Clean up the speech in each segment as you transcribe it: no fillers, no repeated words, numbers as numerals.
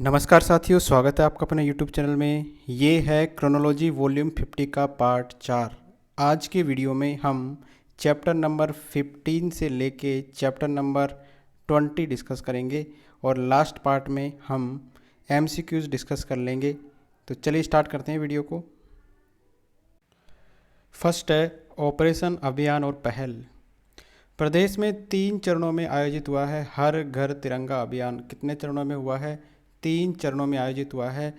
नमस्कार साथियों, स्वागत है आपका अपने YouTube चैनल में। ये है क्रोनोलॉजी वॉल्यूम 50 का पार्ट 4। आज के वीडियो में हम चैप्टर नंबर 15 से लेके चैप्टर नंबर 20 डिस्कस करेंगे और लास्ट पार्ट में हम MCQs डिस्कस कर लेंगे। तो चलिए स्टार्ट करते हैं वीडियो को। फर्स्ट है ऑपरेशन अभियान और पहल। प्रदेश में 3 चरणों में आयोजित हुआ है हर घर तिरंगा अभियान। कितने चरणों में हुआ है? 3 चरणों में आयोजित हुआ है।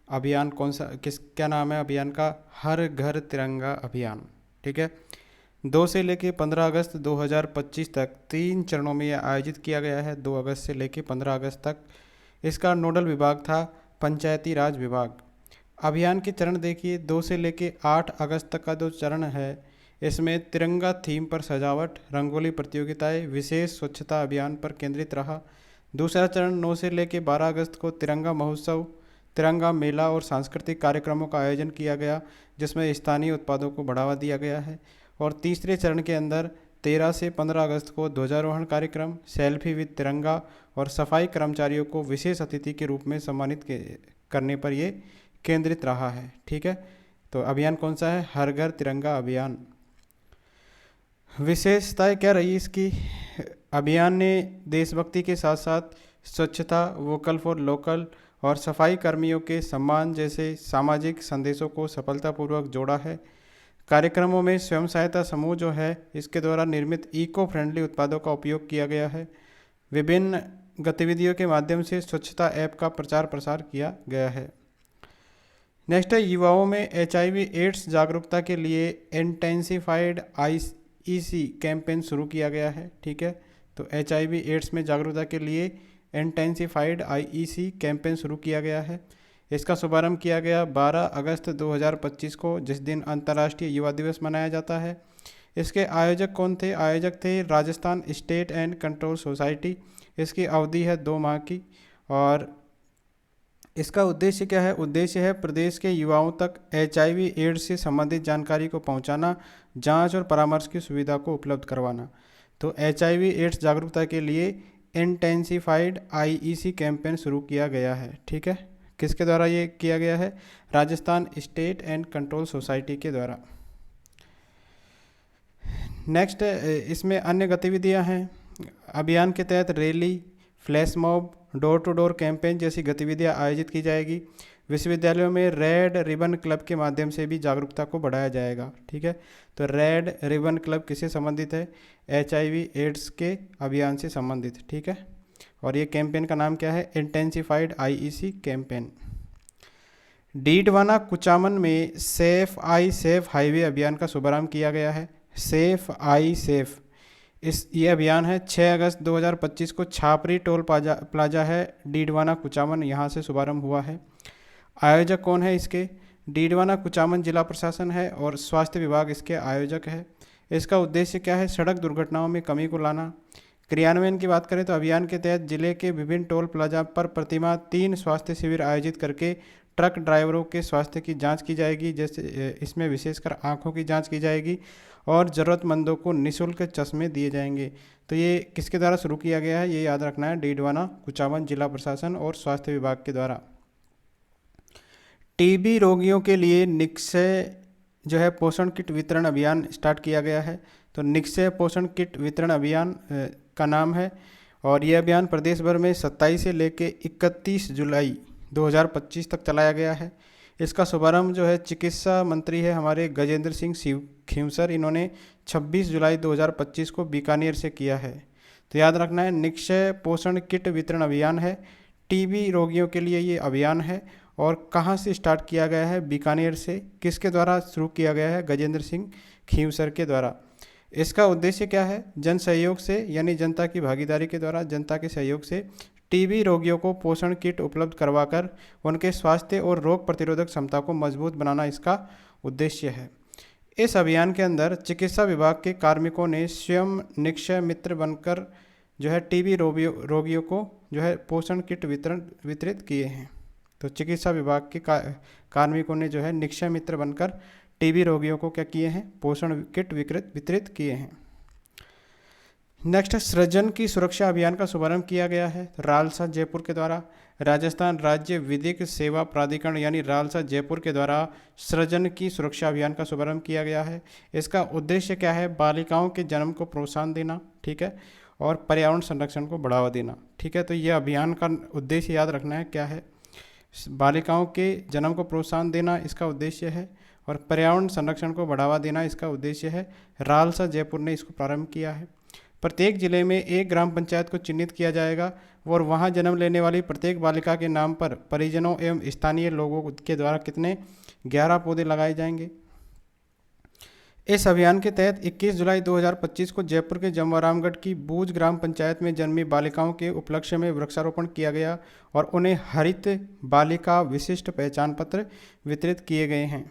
अभियान कौन सा, क्या नाम है अभियान का? हर घर तिरंगा अभियान। ठीक है। 2 से लेके 15 अगस्त 2025 तक 3 चरणों में यह आयोजित किया गया है। 2 अगस्त से लेके 15 अगस्त तक। इसका नोडल विभाग था पंचायती राज विभाग। अभियान के चरण देखिए, 2 से लेके 8 अगस्त तक का जो चरण है, इसमें तिरंगा थीम पर सजावट, रंगोली प्रतियोगिताएं, विशेष स्वच्छता अभियान पर केंद्रित रहा। दूसरा चरण 9 से लेकर 12 अगस्त को तिरंगा महोत्सव, तिरंगा मेला और सांस्कृतिक कार्यक्रमों का आयोजन किया गया, जिसमें स्थानीय उत्पादों को बढ़ावा दिया गया है। और तीसरे चरण के अंदर 13 से 15 अगस्त को ध्वजारोहण कार्यक्रम, सेल्फी विद तिरंगा और सफाई कर्मचारियों को विशेष अतिथि के रूप में सम्मानित करने पर ये केंद्रित रहा है। ठीक है। तो अभियान कौन सा है? हर घर तिरंगा अभियान। विशेषताएं क्या रही इसकी? अभियान ने देशभक्ति के साथ साथ स्वच्छता, वोकल फॉर लोकल और सफाई कर्मियों के सम्मान जैसे सामाजिक संदेशों को सफलतापूर्वक जोड़ा है। कार्यक्रमों में स्वयं सहायता समूह जो है, इसके द्वारा निर्मित इको फ्रेंडली उत्पादों का उपयोग किया गया है। विभिन्न गतिविधियों के माध्यम से स्वच्छता ऐप का प्रचार प्रसार किया गया है। नेक्स्ट है युवाओं में HIV एड्स जागरूकता के लिए इंटेंसिफाइड IEC कैंपेन शुरू किया गया है। ठीक है। तो HIV एड्स में जागरूकता के लिए इंटेंसिफाइड IEC कैंपेन शुरू किया गया है। इसका शुभारंभ किया गया 12 अगस्त 2025 को, जिस दिन अंतर्राष्ट्रीय युवा दिवस मनाया जाता है। इसके आयोजक कौन थे? आयोजक थे Rajasthan state and control society. इसकी अवधि है 2 माह की। और इसका उद्देश्य क्या है? उद्देश्य है प्रदेश के युवाओं तक HIV एड्स से संबंधित जानकारी को पहुंचाना, जांच और परामर्श की सुविधा को उपलब्ध करवाना। तो HIV एड्स जागरूकता के लिए इंटेंसिफाइड IEC कैंपेन शुरू किया गया है। ठीक है। किसके द्वारा ये किया गया है? Rajasthan state and control society के द्वारा। नेक्स्ट, इसमें अन्य गतिविधियां हैं। अभियान के तहत rally, flash mob, door to door campaign जैसी गतिविधियां आयोजित की जाएगी। विश्वविद्यालयों में रेड रिबन क्लब के माध्यम से भी जागरूकता को बढ़ाया जाएगा। ठीक है। तो रेड रिबन क्लब किससे संबंधित है? HIV एड्स के अभियान से संबंधित। ठीक है। और ये कैंपेन का नाम क्या है? Intensified IEC campaign. Didwana Kuchaman में सेफ आई सेफ हाईवे अभियान का शुभारंभ किया गया है। सेफ आई सेफ, ये अभियान है 6 अगस्त 2025 को छापरी टोल प्लाजा है डीडवाना कुचामन, यहाँ से शुभारंभ हुआ है। आयोजक कौन है इसके? डीडवाना कुचामन जिला प्रशासन है और स्वास्थ्य विभाग इसके आयोजक है। इसका उद्देश्य क्या है? सड़क दुर्घटनाओं में कमी को लाना। क्रियान्वयन की बात करें तो अभियान के तहत जिले के विभिन्न टोल प्लाजा पर प्रतिमाह 3 स्वास्थ्य शिविर आयोजित करके ट्रक ड्राइवरों के स्वास्थ्य की जांच की जाएगी। जैसे इसमें विशेषकर आंखों की जांच की जाएगी और ज़रूरतमंदों को निःशुल्क चश्मे दिए जाएंगे। तो ये किसके द्वारा शुरू किया गया है? ये याद रखना है, डीडवाना कुचामन जिला प्रशासन और स्वास्थ्य विभाग के द्वारा। TB रोगियों के लिए निक्षय जो है पोषण किट वितरण अभियान स्टार्ट किया गया है। तो निक्षय पोषण किट वितरण अभियान का नाम है। और यह अभियान प्रदेश भर में 27 से लेकर 31 जुलाई 2025 तक चलाया गया है। इसका शुभारंभ जो है चिकित्सा मंत्री है हमारे गजेंद्र सिंह खींवसर, इन्होंने 26 जुलाई 2025 को बीकानेर से किया है। तो याद रखना है, निक्षय पोषण किट वितरण अभियान है। TB रोगियों के लिए ये अभियान है। और कहाँ से स्टार्ट किया गया है? बीकानेर से। किसके द्वारा शुरू किया गया है? गजेंद्र सिंह खींवसर के द्वारा। इसका उद्देश्य क्या है? जन सहयोग से, यानी जनता की भागीदारी के द्वारा, जनता के सहयोग से TB रोगियों को पोषण किट उपलब्ध करवाकर उनके स्वास्थ्य और रोग प्रतिरोधक क्षमता को मजबूत बनाना इसका उद्देश्य है। इस अभियान के अंदर चिकित्सा विभाग के कार्मिकों ने स्वयं निक्षय मित्र बनकर जो है TB रोगियों को जो है पोषण किट वितरित किए हैं। तो चिकित्सा विभाग के कार्मिकों ने जो है निक्षय मित्र बनकर TB रोगियों को क्या किए हैं? पोषण किट वितरित किए हैं। नेक्स्ट, सृजन की सुरक्षा अभियान का शुभारंभ किया गया है रालसा जयपुर के द्वारा। राजस्थान राज्य विधिक सेवा प्राधिकरण यानी रालसा जयपुर के द्वारा सृजन की सुरक्षा अभियान का शुभारंभ किया गया है। इसका उद्देश्य क्या है? बालिकाओं के जन्म को प्रोत्साहन देना, ठीक है, और पर्यावरण संरक्षण को बढ़ावा देना, ठीक है। तो ये अभियान का उद्देश्य याद रखना है, क्या है? बालिकाओं के जन्म को प्रोत्साहन देना इसका उद्देश्य है, और पर्यावरण संरक्षण को बढ़ावा देना इसका उद्देश्य है। रालसा जयपुर ने इसको प्रारंभ किया है। प्रत्येक जिले में एक ग्राम पंचायत को चिन्हित किया जाएगा और वहां जन्म लेने वाली प्रत्येक बालिका के नाम पर परिजनों एवं स्थानीय लोगों के द्वारा कितने 11 पौधे लगाए जाएंगे। इस अभियान के तहत 21 जुलाई 2025 को जयपुर के जमवारामगढ़ की बूज ग्राम पंचायत में जन्मी बालिकाओं के उपलक्ष्य में वृक्षारोपण किया गया और उन्हें हरित बालिका विशिष्ट पहचान पत्र वितरित किए गए हैं।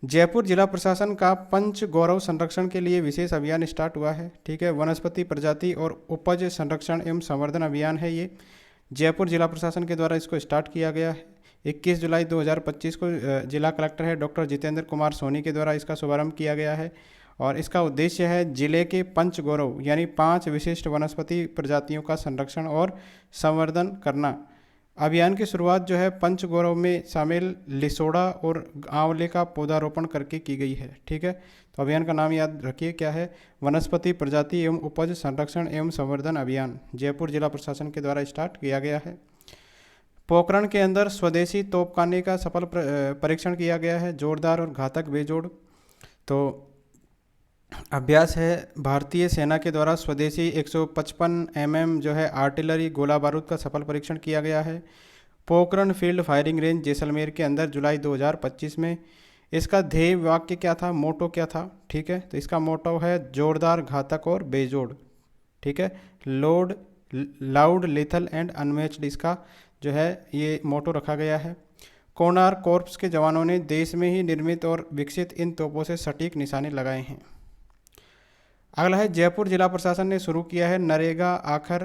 जयपुर जिला प्रशासन का पंच गौरव संरक्षण के लिए विशेष अभियान स्टार्ट हुआ है, ठीक है। वनस्पति प्रजाति और उपज संरक्षण एवं संवर्धन अभियान है ये। जयपुर जिला प्रशासन के द्वारा इसको स्टार्ट किया गया है। 21 जुलाई 2025 को जिला कलेक्टर है डॉक्टर जितेंद्र कुमार सोनी के द्वारा इसका शुभारंभ किया गया है और इसका उद्देश्य है जिले के पंच गौरव यानी 5 विशिष्ट वनस्पति प्रजातियों का संरक्षण और संवर्धन करना। अभियान की शुरुआत जो है पंच गौरव में शामिल लिसोड़ा और आंवले का पौधारोपण करके की गई है, ठीक है। तो अभियान का नाम याद रखिए, क्या है? वनस्पति प्रजाति एवं उपज संरक्षण एवं संवर्धन अभियान जयपुर जिला प्रशासन के द्वारा स्टार्ट किया गया है। पोखरण के अंदर स्वदेशी तोपखाने का सफल परीक्षण किया गया है, जोरदार और घातक बेजोड़। तो अभ्यास है भारतीय सेना के द्वारा स्वदेशी 155 mm जो है आर्टिलरी गोला बारूद का सफल परीक्षण किया गया है Pokhran field firing range Jaisalmer के अंदर जुलाई 2025 में। इसका ध्येय वाक्य क्या था, मोटो क्या था, ठीक है? तो इसका मोटो है जोरदार, घातक और बेजोड़, ठीक है। लाउड, लेथल एंड अनमैच्ड इसका जो है ये मोटो रखा गया है। कोणार्क कॉर्प्स के जवानों ने देश में ही निर्मित और विकसित इन तोपों से सटीक निशाने लगाए हैं। अगला है जयपुर जिला प्रशासन ने शुरू किया है नरेगा आखर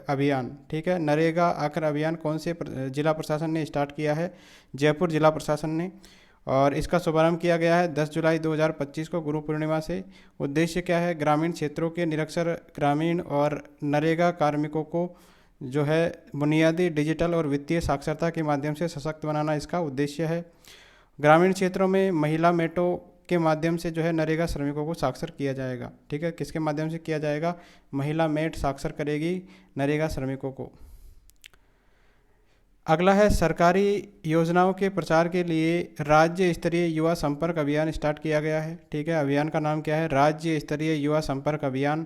अभियान, ठीक है। नरेगा आखर अभियान कौन से जिला प्रशासन ने स्टार्ट किया है? जयपुर जिला प्रशासन ने, और इसका शुभारंभ किया गया है 10 जुलाई 2025 को गुरु पूर्णिमा से। उद्देश्य क्या है? ग्रामीण क्षेत्रों के निरक्षर ग्रामीण और नरेगा कार्मिकों को जो है बुनियादी डिजिटल और वित्तीय साक्षरता के माध्यम से सशक्त बनाना इसका उद्देश्य है। ग्रामीण क्षेत्रों में महिला मेटो के माध्यम से जो है नरेगा श्रमिकों को साक्षर किया जाएगा, ठीक है। किसके माध्यम से किया जाएगा? महिला मेट साक्षर करेगी नरेगा श्रमिकों को। अगला है सरकारी योजनाओं के प्रचार के लिए राज्य स्तरीय युवा संपर्क अभियान स्टार्ट किया गया है, ठीक है। अभियान का नाम क्या है? राज्य स्तरीय युवा संपर्क अभियान।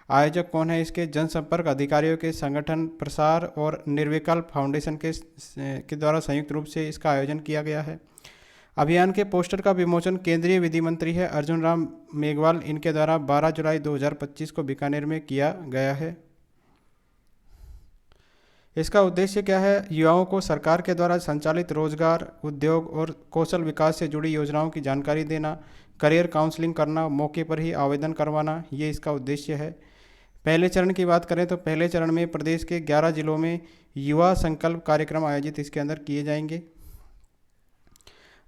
आयोजक कौन है इसके? जनसंपर्क अधिकारियों के संगठन प्रसार और निर्विकल्प फाउंडेशन के द्वारा संयुक्त रूप से इसका आयोजन किया गया है। अभियान के पोस्टर का विमोचन केंद्रीय विधि मंत्री है अर्जुन राम मेघवाल, इनके द्वारा 12 जुलाई 2025 को बीकानेर में किया गया है। इसका उद्देश्य क्या है? युवाओं को सरकार के द्वारा संचालित रोजगार, उद्योग और कौशल विकास से जुड़ी योजनाओं की जानकारी देना, करियर काउंसलिंग करना, मौके पर ही आवेदन करवाना, ये इसका उद्देश्य है। पहले चरण की बात करें तो पहले चरण में प्रदेश के 11 जिलों में युवा संकल्प कार्यक्रम आयोजित इसके अंदर किए जाएंगे।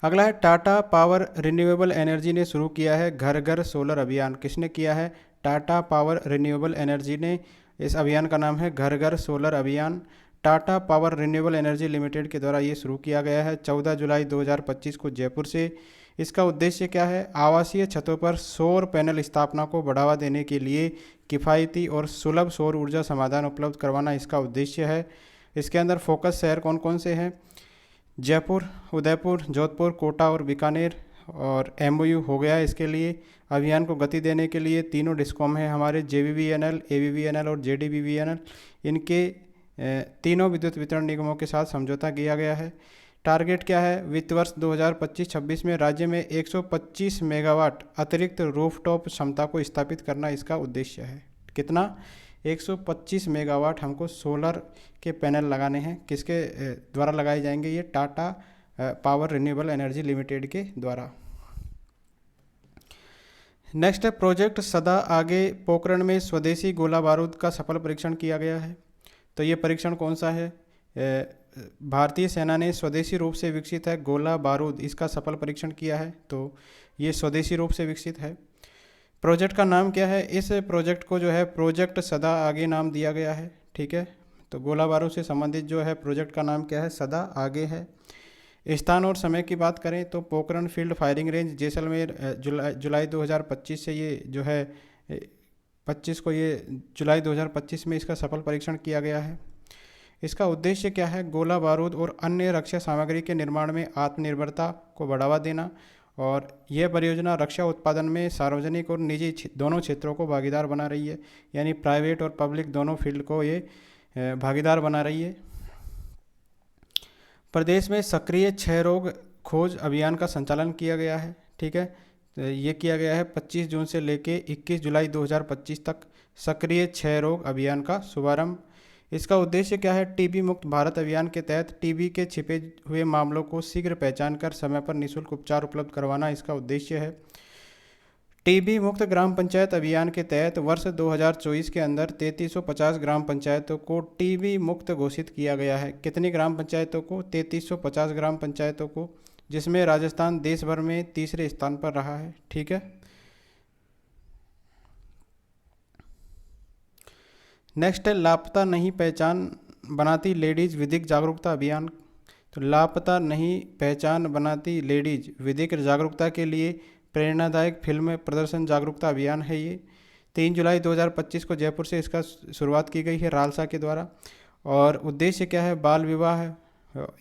अगला है टाटा पावर रिन्यूएबल एनर्जी ने शुरू किया है घर घर सोलर अभियान। किसने किया है? टाटा पावर रिन्यूएबल एनर्जी ने। इस अभियान का नाम है घर घर सोलर अभियान। Tata power renewable energy limited के द्वारा ये शुरू किया गया है 14 जुलाई 2025 को जयपुर से। इसका उद्देश्य क्या है? आवासीय छतों पर सौर पैनल स्थापना को बढ़ावा देने के लिए किफ़ायती और सुलभ सौर ऊर्जा समाधान उपलब्ध करवाना इसका उद्देश्य है। इसके अंदर फोकस शहर कौन कौन से हैं? जयपुर, उदयपुर, जोधपुर, कोटा और बीकानेर, और एमओयू हो गया है इसके लिए। अभियान को गति देने के लिए तीनों डिस्कॉम हैं हमारे, जेवीवीएनएल, एवीवीएनएल और जेडीबीवीएनएल। इनके तीनों विद्युत वितरण निगमों के साथ समझौता किया गया है। टारगेट क्या है? वित्त वर्ष 2025-26 में राज्य में 125 मेगावाट अतिरिक्त रूफटॉप क्षमता को स्थापित करना इसका उद्देश्य है। कितना? 125 मेगावाट हमको सोलर के पैनल लगाने हैं। किसके द्वारा लगाए जाएंगे? ये Tata power renewable energy limited के द्वारा। नेक्स्ट है प्रोजेक्ट सदा आगे। पोखरण में स्वदेशी गोला बारूद का सफल परीक्षण किया गया है। तो ये परीक्षण कौन सा है? भारतीय सेना ने स्वदेशी रूप से विकसित है गोला बारूद, इसका सफल परीक्षण किया है। तो ये स्वदेशी रूप से विकसित है। प्रोजेक्ट का नाम क्या है? इस प्रोजेक्ट को जो है प्रोजेक्ट सदा आगे नाम दिया गया है, ठीक है। तो गोला बारूद से संबंधित जो है प्रोजेक्ट का नाम क्या है, सदा आगे है। स्थान और समय की बात करें तो Pokhran field firing range Jaisalmer, जुलाई 2025 से ये जो है 25 को, ये जुलाई 2025 में इसका सफल परीक्षण किया गया है। इसका उद्देश्य क्या है, गोला बारूद और अन्य रक्षा सामग्री के निर्माण में आत्मनिर्भरता को बढ़ावा देना, और यह परियोजना रक्षा उत्पादन में सार्वजनिक और निजी दोनों क्षेत्रों को भागीदार बना रही है, यानी प्राइवेट और पब्लिक दोनों फील्ड को ये भागीदार बना रही है। प्रदेश में सक्रिय क्षय रोग खोज अभियान का संचालन किया गया है, ठीक है। तो ये किया गया है 25 जून से लेके 21 जुलाई 2025 तक सक्रिय क्षय रोग अभियान का शुभारंभ। इसका उद्देश्य क्या है, टीबी मुक्त भारत अभियान के तहत टीबी के छिपे हुए मामलों को शीघ्र पहचान कर समय पर निःशुल्क उपचार उपलब्ध करवाना इसका उद्देश्य है। टीबी मुक्त ग्राम पंचायत अभियान के तहत वर्ष 2024 के अंदर 3350 ग्राम पंचायतों को टीबी मुक्त घोषित किया गया है। कितनी ग्राम पंचायतों को, 3350 ग्राम पंचायतों को, जिसमें राजस्थान देश भर में तीसरे स्थान पर रहा है, ठीक है। नेक्स्ट है लापता नहीं पहचान बनाती लेडीज विधिक जागरूकता अभियान। तो लापता नहीं पहचान बनाती लेडीज विधिक जागरूकता के लिए प्रेरणादायक फिल्म प्रदर्शन जागरूकता अभियान है। ये 3 जुलाई 2025 को जयपुर से इसका शुरुआत की गई है रालसा के द्वारा। और उद्देश्य क्या है, बाल विवाह है,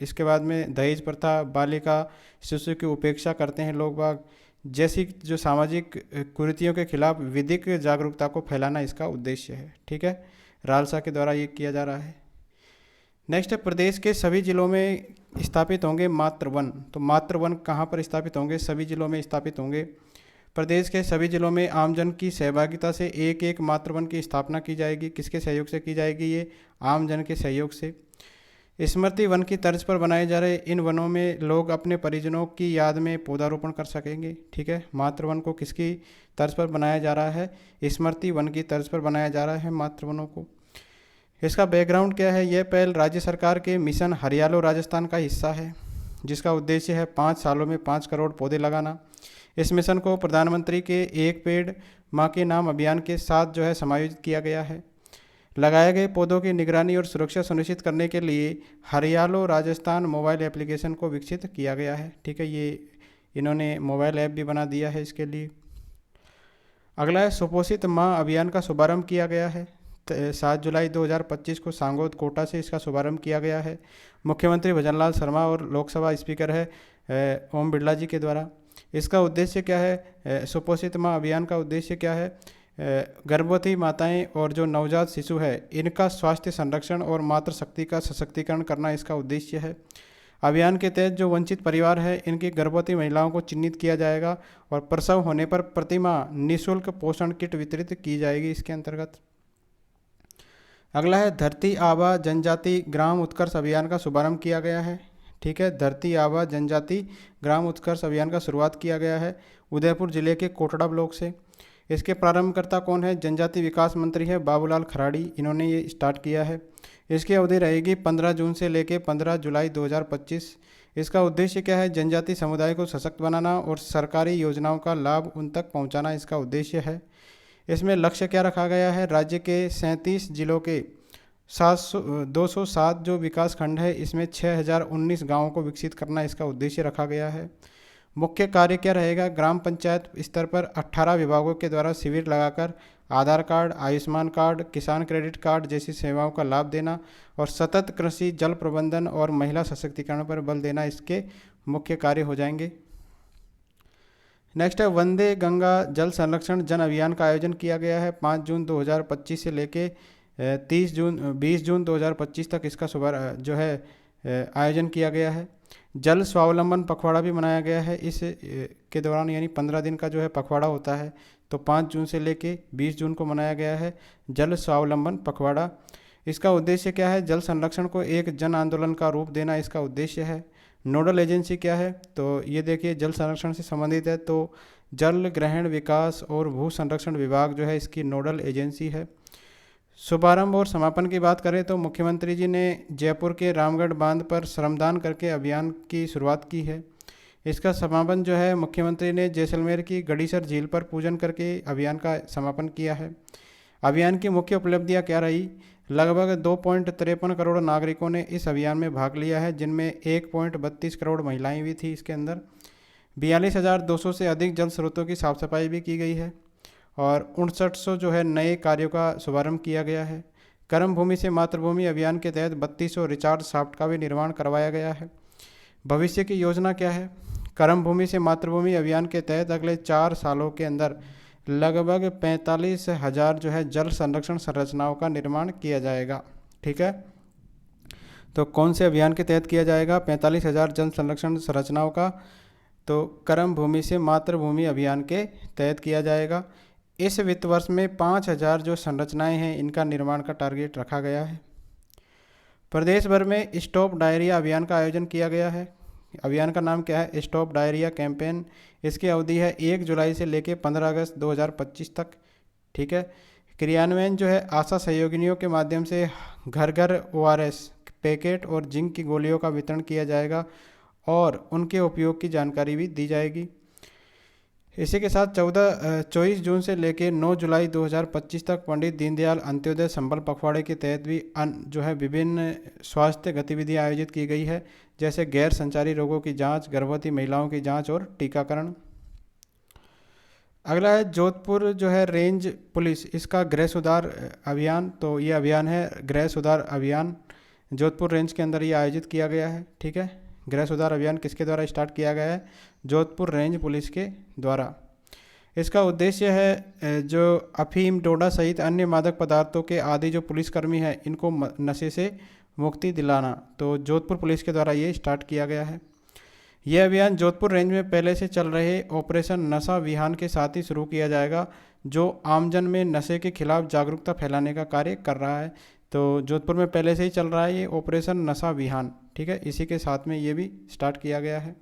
इसके बाद में दहेज प्रथा, बालिका शिशु की उपेक्षा करते हैं लोग बाग, जैसी जो सामाजिक कुरीतियों के खिलाफ विधिक जागरूकता को फैलाना इसका उद्देश्य है, ठीक है। रालसा के द्वारा ये किया जा रहा है। नेक्स्ट है, प्रदेश के सभी जिलों में स्थापित होंगे मातृ वन। तो मातृ वन कहाँ पर स्थापित होंगे, सभी जिलों में स्थापित होंगे। प्रदेश के सभी जिलों में आमजन की सहभागिता से एक एक मातृ वन की स्थापना की जाएगी। किसके सहयोग से की जाएगी, ये आमजन के सहयोग से। स्मृति वन की तर्ज पर बनाए जा रहे इन वनों में लोग अपने परिजनों की याद में पौधारोपण कर सकेंगे, ठीक है। मातृ वन को किसकी तर्ज पर बनाया जा रहा है, स्मृति वन की तर्ज पर बनाया जा रहा है मातृ वनों को। इसका बैकग्राउंड क्या है, यह पहल राज्य सरकार के मिशन हरियालो राजस्थान का हिस्सा है, जिसका उद्देश्य है 5 सालों में 5 करोड़ पौधे लगाना। इस मिशन को प्रधानमंत्री के एक पेड़ माँ के नाम अभियान के साथ जो है समायोजित किया गया है। लगाए गए पौधों की निगरानी और सुरक्षा सुनिश्चित करने के लिए हरियालो राजस्थान मोबाइल एप्लीकेशन को विकसित किया गया है, ठीक है। ये इन्होंने मोबाइल ऐप भी बना दिया है इसके लिए। अगला है, सुपोषित माँ अभियान का शुभारंभ किया गया है। 7 जुलाई 2025 को सांगोद कोटा से इसका शुभारंभ किया गया है। मुख्यमंत्री भजनलाल शर्मा और लोकसभा स्पीकर है ओम बिरला जी के द्वारा। इसका उद्देश्य क्या है, सुपोषित माँ अभियान का उद्देश्य क्या है, गर्भवती माताएं और जो नवजात शिशु है इनका स्वास्थ्य संरक्षण और मातृशक्ति का सशक्तिकरण करना इसका उद्देश्य है। अभियान के तहत जो वंचित परिवार है इनकी गर्भवती महिलाओं को चिन्हित किया जाएगा और प्रसव होने पर प्रतिमाह निःशुल्क पोषण किट वितरित की जाएगी इसके अंतर्गत। अगला है, धरती आबा जनजाति ग्राम उत्कर्ष अभियान का शुभारंभ किया गया है, ठीक है। धरती आबा जनजाति ग्राम उत्कर्ष अभियान का शुरुआत किया गया है उदयपुर जिले के कोटड़ा ब्लॉक से। इसके प्रारंभकर्ता कौन है, जनजाति विकास मंत्री है बाबूलाल खराड़ी, इन्होंने ये स्टार्ट किया है। इसकी अवधि रहेगी 15 जून से लेकर 15 जुलाई 2025। इसका उद्देश्य क्या है, जनजाति समुदाय को सशक्त बनाना और सरकारी योजनाओं का लाभ उन तक पहुंचाना इसका उद्देश्य है। इसमें लक्ष्य क्या रखा गया है, राज्य के 37 जिलों के 207 जो विकास खंड है इसमें 6019 गाँवों को विकसित करना इसका उद्देश्य रखा गया है। मुख्य कार्य क्या रहेगा, ग्राम पंचायत स्तर पर 18 विभागों के द्वारा शिविर लगाकर आधार कार्ड, आयुष्मान कार्ड, किसान क्रेडिट कार्ड जैसी सेवाओं का लाभ देना और सतत कृषि, जल प्रबंधन और महिला सशक्तिकरण पर बल देना इसके मुख्य कार्य हो जाएंगे। नेक्स्ट है, वंदे गंगा जल संरक्षण जन अभियान का आयोजन किया गया है 5 जून 2025 से लेके 20 जून 2025 तक इसका जो है आयोजन किया गया है। जल स्वावलंबन पखवाड़ा भी मनाया गया है इस के दौरान, यानी 15 दिन का जो है पखवाड़ा होता है, तो 5 जून से लेके 20 जून को मनाया गया है जल स्वावलंबन पखवाड़ा। इसका उद्देश्य क्या है, जल संरक्षण को एक जन आंदोलन का रूप देना इसका उद्देश्य है। नोडल एजेंसी क्या है, तो ये देखिए जल संरक्षण से संबंधित है, तो जल ग्रहण विकास और भू संरक्षण विभाग जो है इसकी नोडल एजेंसी है। शुभारंभ और समापन की बात करें तो मुख्यमंत्री जी ने जयपुर के रामगढ़ बांध पर श्रमदान करके अभियान की शुरुआत की है। इसका समापन जो है मुख्यमंत्री ने जैसलमेर की गड़ीसर झील पर पूजन करके अभियान का समापन किया है। अभियान की मुख्य उपलब्धियां क्या रही, लगभग 2.53 करोड़ नागरिकों ने इस अभियान में भाग लिया है, जिनमें 1.32 करोड़ महिलाएं भी थी। इसके अंदर 42,200 से अधिक जल स्रोतों की साफ सफाई भी की गई है और 6900 जो है नए कार्यों का शुभारंभ किया गया है। कर्म भूमि से मातृभूमि अभियान के तहत 3200 रिचार्ज शाफ्ट का भी निर्माण करवाया गया है। भविष्य की योजना क्या है? कर्म भूमि से मातृभूमि अभियान के तहत अगले 4 सालों के अंदर लगभग 45,000 जो है जल संरक्षण संरचनाओं का निर्माण किया जाएगा। ठीक है, तो कौन से अभियान के तहत किया जाएगा 45,000 जल संरक्षण संरचनाओं का? तो कर्म भूमि से मातृभूमि अभियान के तहत किया जाएगा। इस वित्त वर्ष में 5,000 जो संरचनाएं हैं इनका निर्माण का टारगेट रखा गया है। प्रदेश भर में स्टॉप डायरिया अभियान का आयोजन किया गया है। अभियान का नाम क्या है? Stop diarrhoea campaign. इसकी अवधि है 1 जुलाई से लेकर 15 अगस्त 2025 तक। ठीक है, क्रियान्वयन जो है आशा सहयोगिनियों के माध्यम से घर घर ORS पैकेट और जिंक की गोलियों का वितरण किया जाएगा और उनके उपयोग की जानकारी भी दी जाएगी। इसी के साथ 24 जून से लेकर 9 जुलाई 2025 तक पंडित दीनदयाल अंत्योदय संबल पखवाड़े के तहत भी जो है विभिन्न स्वास्थ्य गतिविधियां आयोजित की गई है, जैसे गैर संचारी रोगों की जांच, गर्भवती महिलाओं की जांच और टीकाकरण। अगला है जोधपुर जो है रेंज पुलिस, इसका गृह सुधार अभियान। तो ये अभियान है गृह सुधार अभियान, जोधपुर रेंज के अंदर ये आयोजित किया गया है। ठीक है, गृह सुधार अभियान किसके द्वारा स्टार्ट किया गया है? जोधपुर रेंज पुलिस के द्वारा। इसका उद्देश्य है जो अफीम, डोडा सहित अन्य मादक पदार्थों के आदि जो पुलिसकर्मी हैं इनको नशे से मुक्ति दिलाना। तो जोधपुर पुलिस के द्वारा ये स्टार्ट किया गया है। यह अभियान जोधपुर रेंज में पहले से चल रहे ऑपरेशन नशा विहान के साथ ही शुरू किया जाएगा, जो आमजन में नशे के खिलाफ जागरूकता फैलाने का कार्य कर रहा है। तो जोधपुर में पहले से ही चल रहा है ये ऑपरेशन नशा विहान। ठीक है, इसी के साथ में ये भी स्टार्ट किया गया है।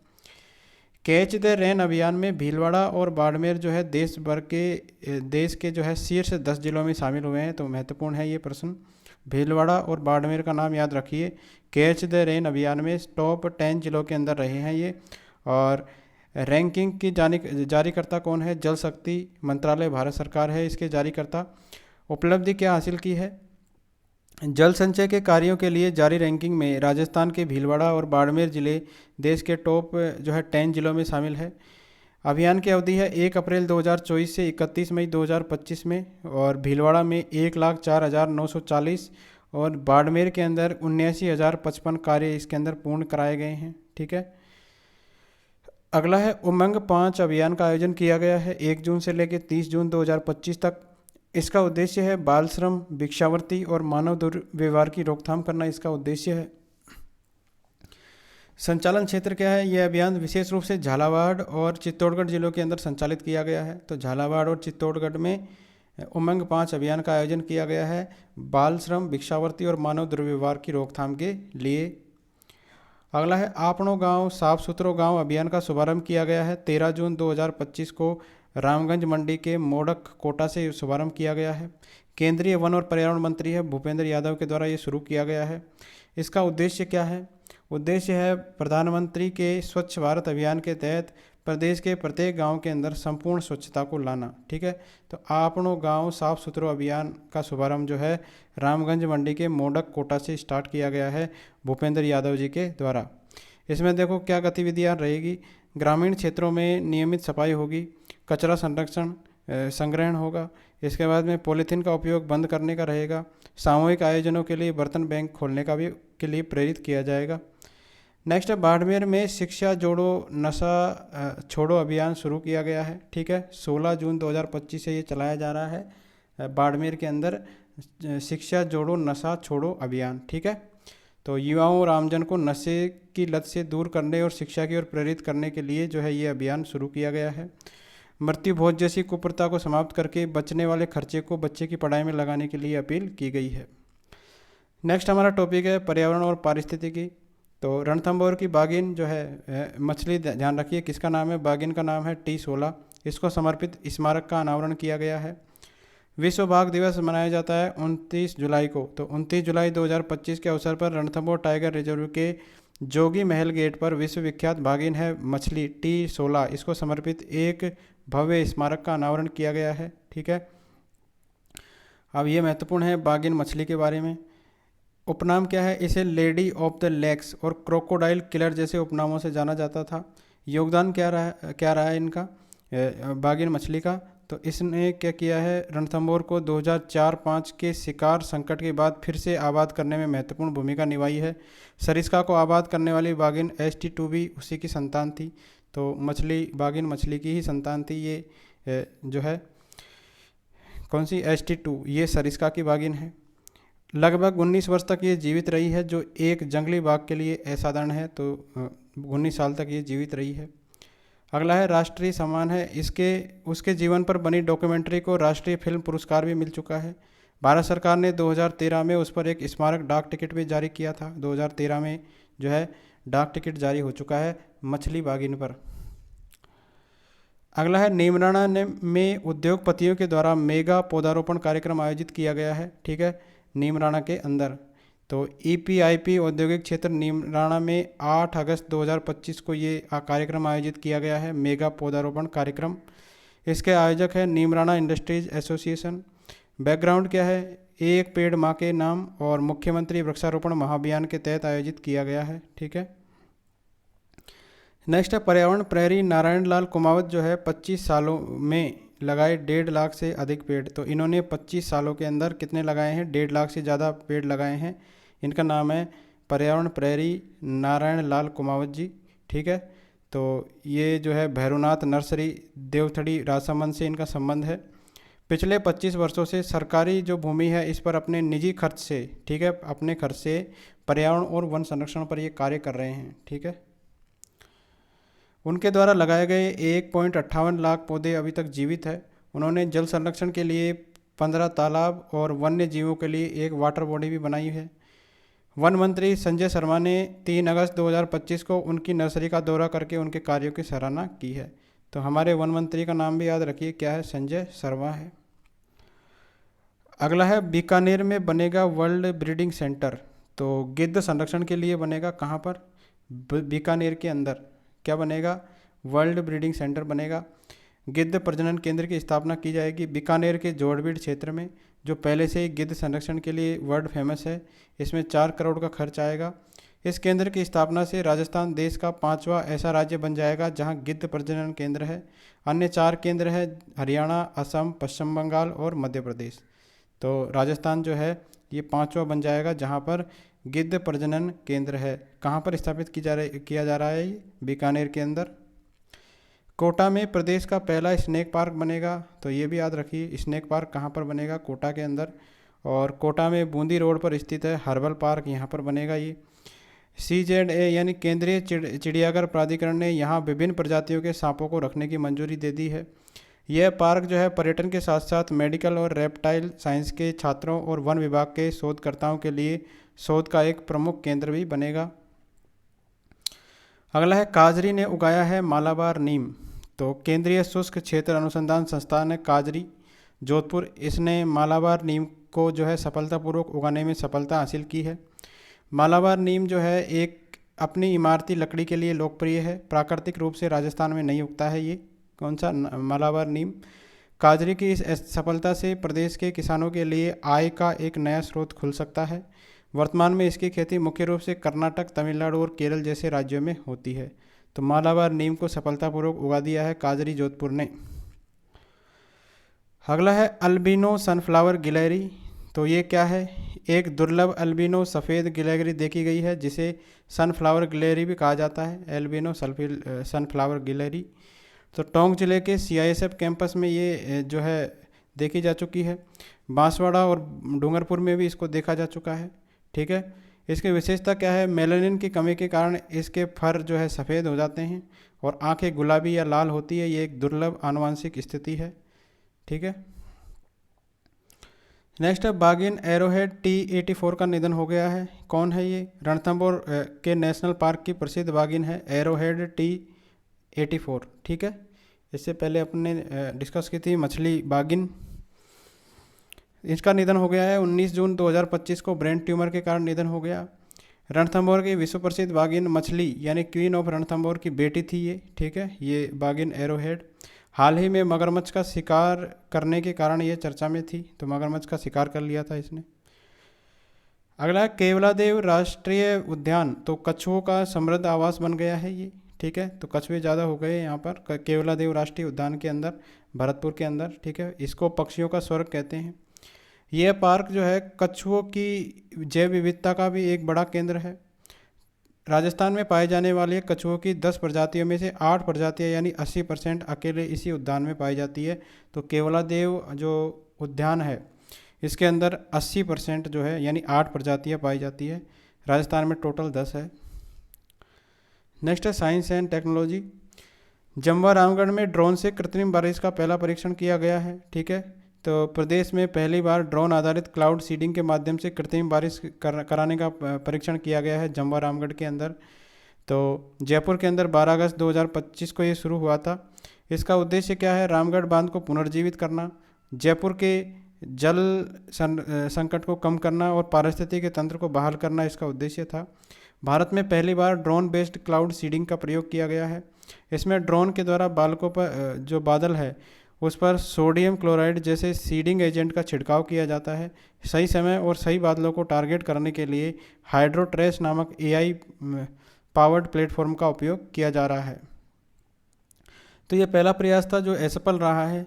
कैच द रेन अभियान में भीलवाड़ा और बाड़मेर जो है देश के जो है शीर्ष 10 जिलों में शामिल हुए हैं। तो महत्वपूर्ण है ये प्रश्न, भीलवाड़ा और बाड़मेर का नाम याद रखिए। कैच द रेन अभियान में टॉप 10 जिलों के अंदर रहे हैं ये। और रैंकिंग की जारीकर्ता कौन है? जल शक्ति मंत्रालय, भारत सरकार है इसके जारीकर्ता। उपलब्धि क्या हासिल की है? जल संचय के कार्यों के लिए जारी रैंकिंग में राजस्थान के भीलवाड़ा और बाड़मेर जिले देश के टॉप जो है 10 जिलों में शामिल है। अभियान की अवधि है 1 अप्रैल 2024 से 31 मई 2025 में, और भीलवाड़ा में 1,04,940 और बाड़मेर के अंदर 79,055 कार्य इसके अंदर पूर्ण कराए गए हैं। ठीक है, अगला है उमंग 5 अभियान का आयोजन किया गया है 1 जून से लेकर 30 जून 2025 तक। इसका उद्देश्य है बाल श्रम, भिक्षावृत्ति और मानव दुर्व्यवहार की रोकथाम करना इसका उद्देश्य है। संचालन क्षेत्र क्या है? यह अभियान विशेष रूप से झालावाड़ और चित्तौड़गढ़ जिलों के अंदर संचालित किया गया है। तो झालावाड़ और चित्तौड़गढ़ में उमंग 5 अभियान का आयोजन किया गया है बाल श्रम, भिक्षावृत्ति और मानव दुर्व्यवहार की रोकथाम के लिए। अगला है आपनो गांव साफ सुथरो गांव अभियान का शुभारंभ किया गया है 13 जून 2025 को रामगंज मंडी के मोडक कोटा से शुभारंभ किया गया है। केंद्रीय वन और पर्यावरण मंत्री है भूपेंद्र यादव के द्वारा ये शुरू किया गया है। इसका उद्देश्य क्या है? उद्देश्य है प्रधानमंत्री के स्वच्छ भारत अभियान के तहत प्रदेश के प्रत्येक गांव के अंदर संपूर्ण स्वच्छता को लाना। ठीक है, तो आपनो गांव साफ सुथरो अभियान का शुभारंभ जो है रामगंज मंडी के मोडक कोटा से स्टार्ट किया गया है भूपेंद्र यादव जी के द्वारा। इसमें देखो क्या गतिविधियाँ रहेगी। ग्रामीण क्षेत्रों में नियमित सफाई होगी, कचरा संरक्षण संग्रहण होगा। इसके बाद में पॉलीथीन का उपयोग बंद करने का रहेगा। सामूहिक आयोजनों के लिए बर्तन बैंक खोलने का भी के लिए प्रेरित किया जाएगा। नेक्स्ट है बाड़मेर में शिक्षा जोड़ो नशा छोड़ो अभियान शुरू किया गया है। ठीक है, 16 जून 2025 से ये चलाया जा रहा है बाड़मेर के अंदर शिक्षा जोड़ो नशा छोड़ो अभियान। ठीक है, तो युवाओं और आमजन को नशे की लत से दूर करने और शिक्षा की ओर प्रेरित करने के लिए जो है ये अभियान शुरू किया गया है। मृत्यु भोज जैसी कुप्रथा को समाप्त करके बचने वाले खर्चे को बच्चे की पढ़ाई में लगाने के लिए अपील की गई है। नेक्स्ट हमारा टॉपिक है पर्यावरण और पारिस्थितिकी। तो रणथंभौर की बाघिन जो है मछली, ध्यान रखिए किसका नाम है? बाघिन का नाम है T16। इसको समर्पित स्मारक का अनावरण किया गया है। विश्व बाघ दिवस मनाया जाता है 29 जुलाई को। तो 29 जुलाई 2025 के अवसर पर रणथंभौर टाइगर रिजर्व के जोगी महल गेट पर विश्व विख्यात बाघिन है मछली T16, इसको समर्पित एक भव्य स्मारक का अनावरण किया गया है। ठीक है, अब ये महत्वपूर्ण है बागिन मछली के बारे में। उपनाम क्या है? इसे लेडी ऑफ द लेक्स और क्रोकोडाइल किलर जैसे उपनामों से जाना जाता था। योगदान क्या रहा है इनका, बागिन मछली का? तो इसने क्या किया है, रणथंभौर को 2004-05 के शिकार संकट के बाद फिर से आबाद करने में महत्वपूर्ण भूमिका निभाई है। सरिस्का को आबाद करने वाली बागिन ST2 भी उसी की संतान थी। तो बागिन मछली की ही संतान थी ये, जो है कौन सी, ST2, ये सरिस्का की बागिन है। लगभग 19 वर्ष तक ये जीवित रही है, जो एक जंगली बाघ के लिए असाधारण है। तो 19 साल तक ये जीवित रही है। अगला है राष्ट्रीय सम्मान है। उसके जीवन पर बनी डॉक्यूमेंट्री को राष्ट्रीय फिल्म पुरस्कार भी मिल चुका है। भारत सरकार ने 2013 में उस पर एक स्मारक डाक टिकट भी जारी किया था। 2013 में जो है डाक टिकट जारी हो चुका है मछली बागिन पर। अगला है नीमराणा में उद्योगपतियों के द्वारा मेगा पौधारोपण कार्यक्रम आयोजित किया गया है। ठीक है, नीमराणा के अंदर। तो EPIP औद्योगिक क्षेत्र नीमराणा में 8 अगस्त 2025 को ये कार्यक्रम आयोजित किया गया है, मेगा पौधारोपण कार्यक्रम। इसके आयोजक है नीमराणा इंडस्ट्रीज एसोसिएशन। बैकग्राउंड क्या है? एक पेड़ माँ के नाम और मुख्यमंत्री वृक्षारोपण महाअभियान के तहत आयोजित किया गया है। ठीक है। नेक्स्ट है पर्यावरण प्रहरी नारायण लाल कुमावत जो है 25 सालों में लगाए 1.5 लाख से अधिक पेड़। तो इन्होंने 25 सालों के अंदर कितने लगाए हैं? 1.5 लाख से ज़्यादा पेड़ लगाए हैं। इनका नाम है पर्यावरण प्रहरी नारायण लाल कुमावत जी। ठीक है, तो ये जो है भैरवनाथ नर्सरी देवथड़ी राजसमंद से इनका संबंध है। पिछले 25 वर्षों से सरकारी जो भूमि है इस पर अपने निजी खर्च से, ठीक है, अपने खर्च से पर्यावरण और वन संरक्षण पर ये कार्य कर रहे हैं। ठीक है, उनके द्वारा लगाए गए 1.58 लाख पौधे अभी तक जीवित है। उन्होंने जल संरक्षण के लिए 15 तालाब और वन्य जीवों के लिए एक वाटर बॉडी भी बनाई है। वन मंत्री संजय शर्मा ने 3 अगस्त 2025 को उनकी नर्सरी का दौरा करके उनके कार्यों की सराहना की है। तो हमारे वन मंत्री का नाम भी याद रखिए, क्या है? संजय शर्मा है। अगला है बीकानेर में बनेगा वर्ल्ड ब्रीडिंग सेंटर। तो गिद्ध संरक्षण के लिए बनेगा कहाँ पर? बीकानेर के अंदर क्या बनेगा? वर्ल्ड ब्रीडिंग सेंटर बनेगा। गिद्ध प्रजनन केंद्र की स्थापना की जाएगी बीकानेर के जोड़बीड़ क्षेत्र में, जो पहले से ही गिद्ध संरक्षण के लिए वर्ल्ड फेमस है। इसमें 4 करोड़ का खर्च आएगा। इस केंद्र की स्थापना से राजस्थान देश का 5वां ऐसा राज्य बन जाएगा जहां गिद्ध प्रजनन केंद्र है। अन्य 4 केंद्र है हरियाणा, असम, पश्चिम बंगाल और मध्य प्रदेश। तो राजस्थान जो है ये 5वां बन जाएगा जहां पर गिद्ध प्रजनन केंद्र है। कहाँ पर स्थापित किया जा रहा है? ये बीकानेर के अंदर। कोटा में प्रदेश का पहला स्नेक पार्क बनेगा। तो ये भी याद रखिए, स्नेक पार्क कहाँ पर बनेगा? कोटा के अंदर। और कोटा में बूंदी रोड पर स्थित है हर्बल पार्क, यहाँ पर बनेगा ये। CZA यानी केंद्रीय चिड़ियाघर प्राधिकरण ने यहाँ विभिन्न प्रजातियों के सांपों को रखने की मंजूरी दे दी है। यह पार्क जो है पर्यटन के साथ साथ मेडिकल और रेप्टाइल साइंस के छात्रों और वन विभाग के शोधकर्ताओं के लिए शोध का एक प्रमुख केंद्र भी बनेगा। अगला है काजरी ने उगाया है मालाबार नीम। तो केंद्रीय शुष्क क्षेत्र अनुसंधान संस्थान है काजरी जोधपुर, इसने मालाबार नीम को जो है सफलतापूर्वक उगाने में सफलता हासिल की है। मालाबार नीम जो है एक अपनी इमारती लकड़ी के लिए लोकप्रिय है। प्राकृतिक रूप से राजस्थान में नहीं उगता है ये। कौन सा? मालाबार नीम। काजरी की इस सफलता से प्रदेश के किसानों के लिए आय का एक नया स्रोत खुल सकता है। वर्तमान में इसकी खेती मुख्य रूप से कर्नाटक, तमिलनाडु और केरल जैसे राज्यों में होती है। तो मालाबार नीम को सफलतापूर्वक उगा दिया है काजरी जोधपुर ने। अगला है अल्बिनो सनफ्लावर गिलहरी। तो ये क्या है? एक दुर्लभ अल्बिनो सफ़ेद गिलहरी देखी गई है जिसे सनफ्लावर गिलहरी भी कहा जाता है, एल्बिनो सनफ्लावर गिलहरी। तो टोंक जिले के CISF कैंपस में ये जो है देखी जा चुकी है। बांसवाड़ा और डूंगरपुर में भी इसको देखा जा चुका है। ठीक है, इसकी विशेषता क्या है? मेलानिन की कमी के कारण इसके फर जो है सफ़ेद हो जाते हैं और आंखें गुलाबी या लाल होती है। ये एक दुर्लभ आनुवंशिक स्थिति है। ठीक है, नेक्स्ट है बागिन एरोहेड T84 का निधन हो गया है। कौन है ये? रणथंभौर के नेशनल पार्क की प्रसिद्ध बागिन है एरोहेड T84। ठीक है, इससे पहले अपने डिस्कस की थी मछली बागिन। इसका निधन हो गया है 19 जून 2025 को, ब्रेन ट्यूमर के कारण निधन हो गया। रणथंभौर की विश्व प्रसिद्ध बागिन मछली यानी क्वीन ऑफ रणथंभौर की बेटी थी ये। ठीक है, ये बागिन एरोहेड। हाल ही में मगरमच्छ का शिकार करने के कारण ये चर्चा में थी, तो मगरमच्छ का शिकार कर लिया था इसने। अगला है केवलादेव राष्ट्रीय उद्यान, तो कछुओं का समृद्ध आवास बन गया है ये, ठीक है। तो कछुए ज़्यादा हो गए यहाँ पर केवलादेव राष्ट्रीय उद्यान के अंदर, भरतपुर के अंदर, ठीक है। इसको पक्षियों का स्वर्ग कहते हैं। यह पार्क जो है कछुओं की जैव विविधता का भी एक बड़ा केंद्र है। राजस्थान में पाए जाने वाले कछुओं की 10 प्रजातियों में से 8 प्रजातियां यानी 80% अकेले इसी उद्यान में पाई जाती है। तो केवलादेव जो उद्यान है इसके अंदर 80% जो है यानी 8 प्रजातियां पाई जाती है। राजस्थान में टोटल 10 है। नेक्स्ट है साइंस एंड टेक्नोलॉजी। जम्वा रामगढ़ में ड्रोन से कृत्रिम बारिश का पहला परीक्षण किया गया है, ठीक है। तो प्रदेश में पहली बार ड्रोन आधारित क्लाउड सीडिंग के माध्यम से कृत्रिम बारिश कराने का परीक्षण किया गया है जम्वा रामगढ़ के अंदर। तो जयपुर के अंदर 12 अगस्त 2025 को ये शुरू हुआ था। इसका उद्देश्य क्या है? रामगढ़ बांध को पुनर्जीवित करना, जयपुर के जल संकट को कम करना और पारिस्थितिकी तंत्र को बहाल करना इसका उद्देश्य था। भारत में पहली बार ड्रोन बेस्ड क्लाउड सीडिंग का प्रयोग किया गया है। इसमें ड्रोन के द्वारा बालकों पर जो बादल है उस पर सोडियम क्लोराइड जैसे सीडिंग एजेंट का छिड़काव किया जाता है। सही समय और सही बादलों को टारगेट करने के लिए हाइड्रोट्रेस नामक एआई पावर्ड प्लेटफॉर्म का उपयोग किया जा रहा है। तो ये पहला प्रयास था जो असफल रहा है।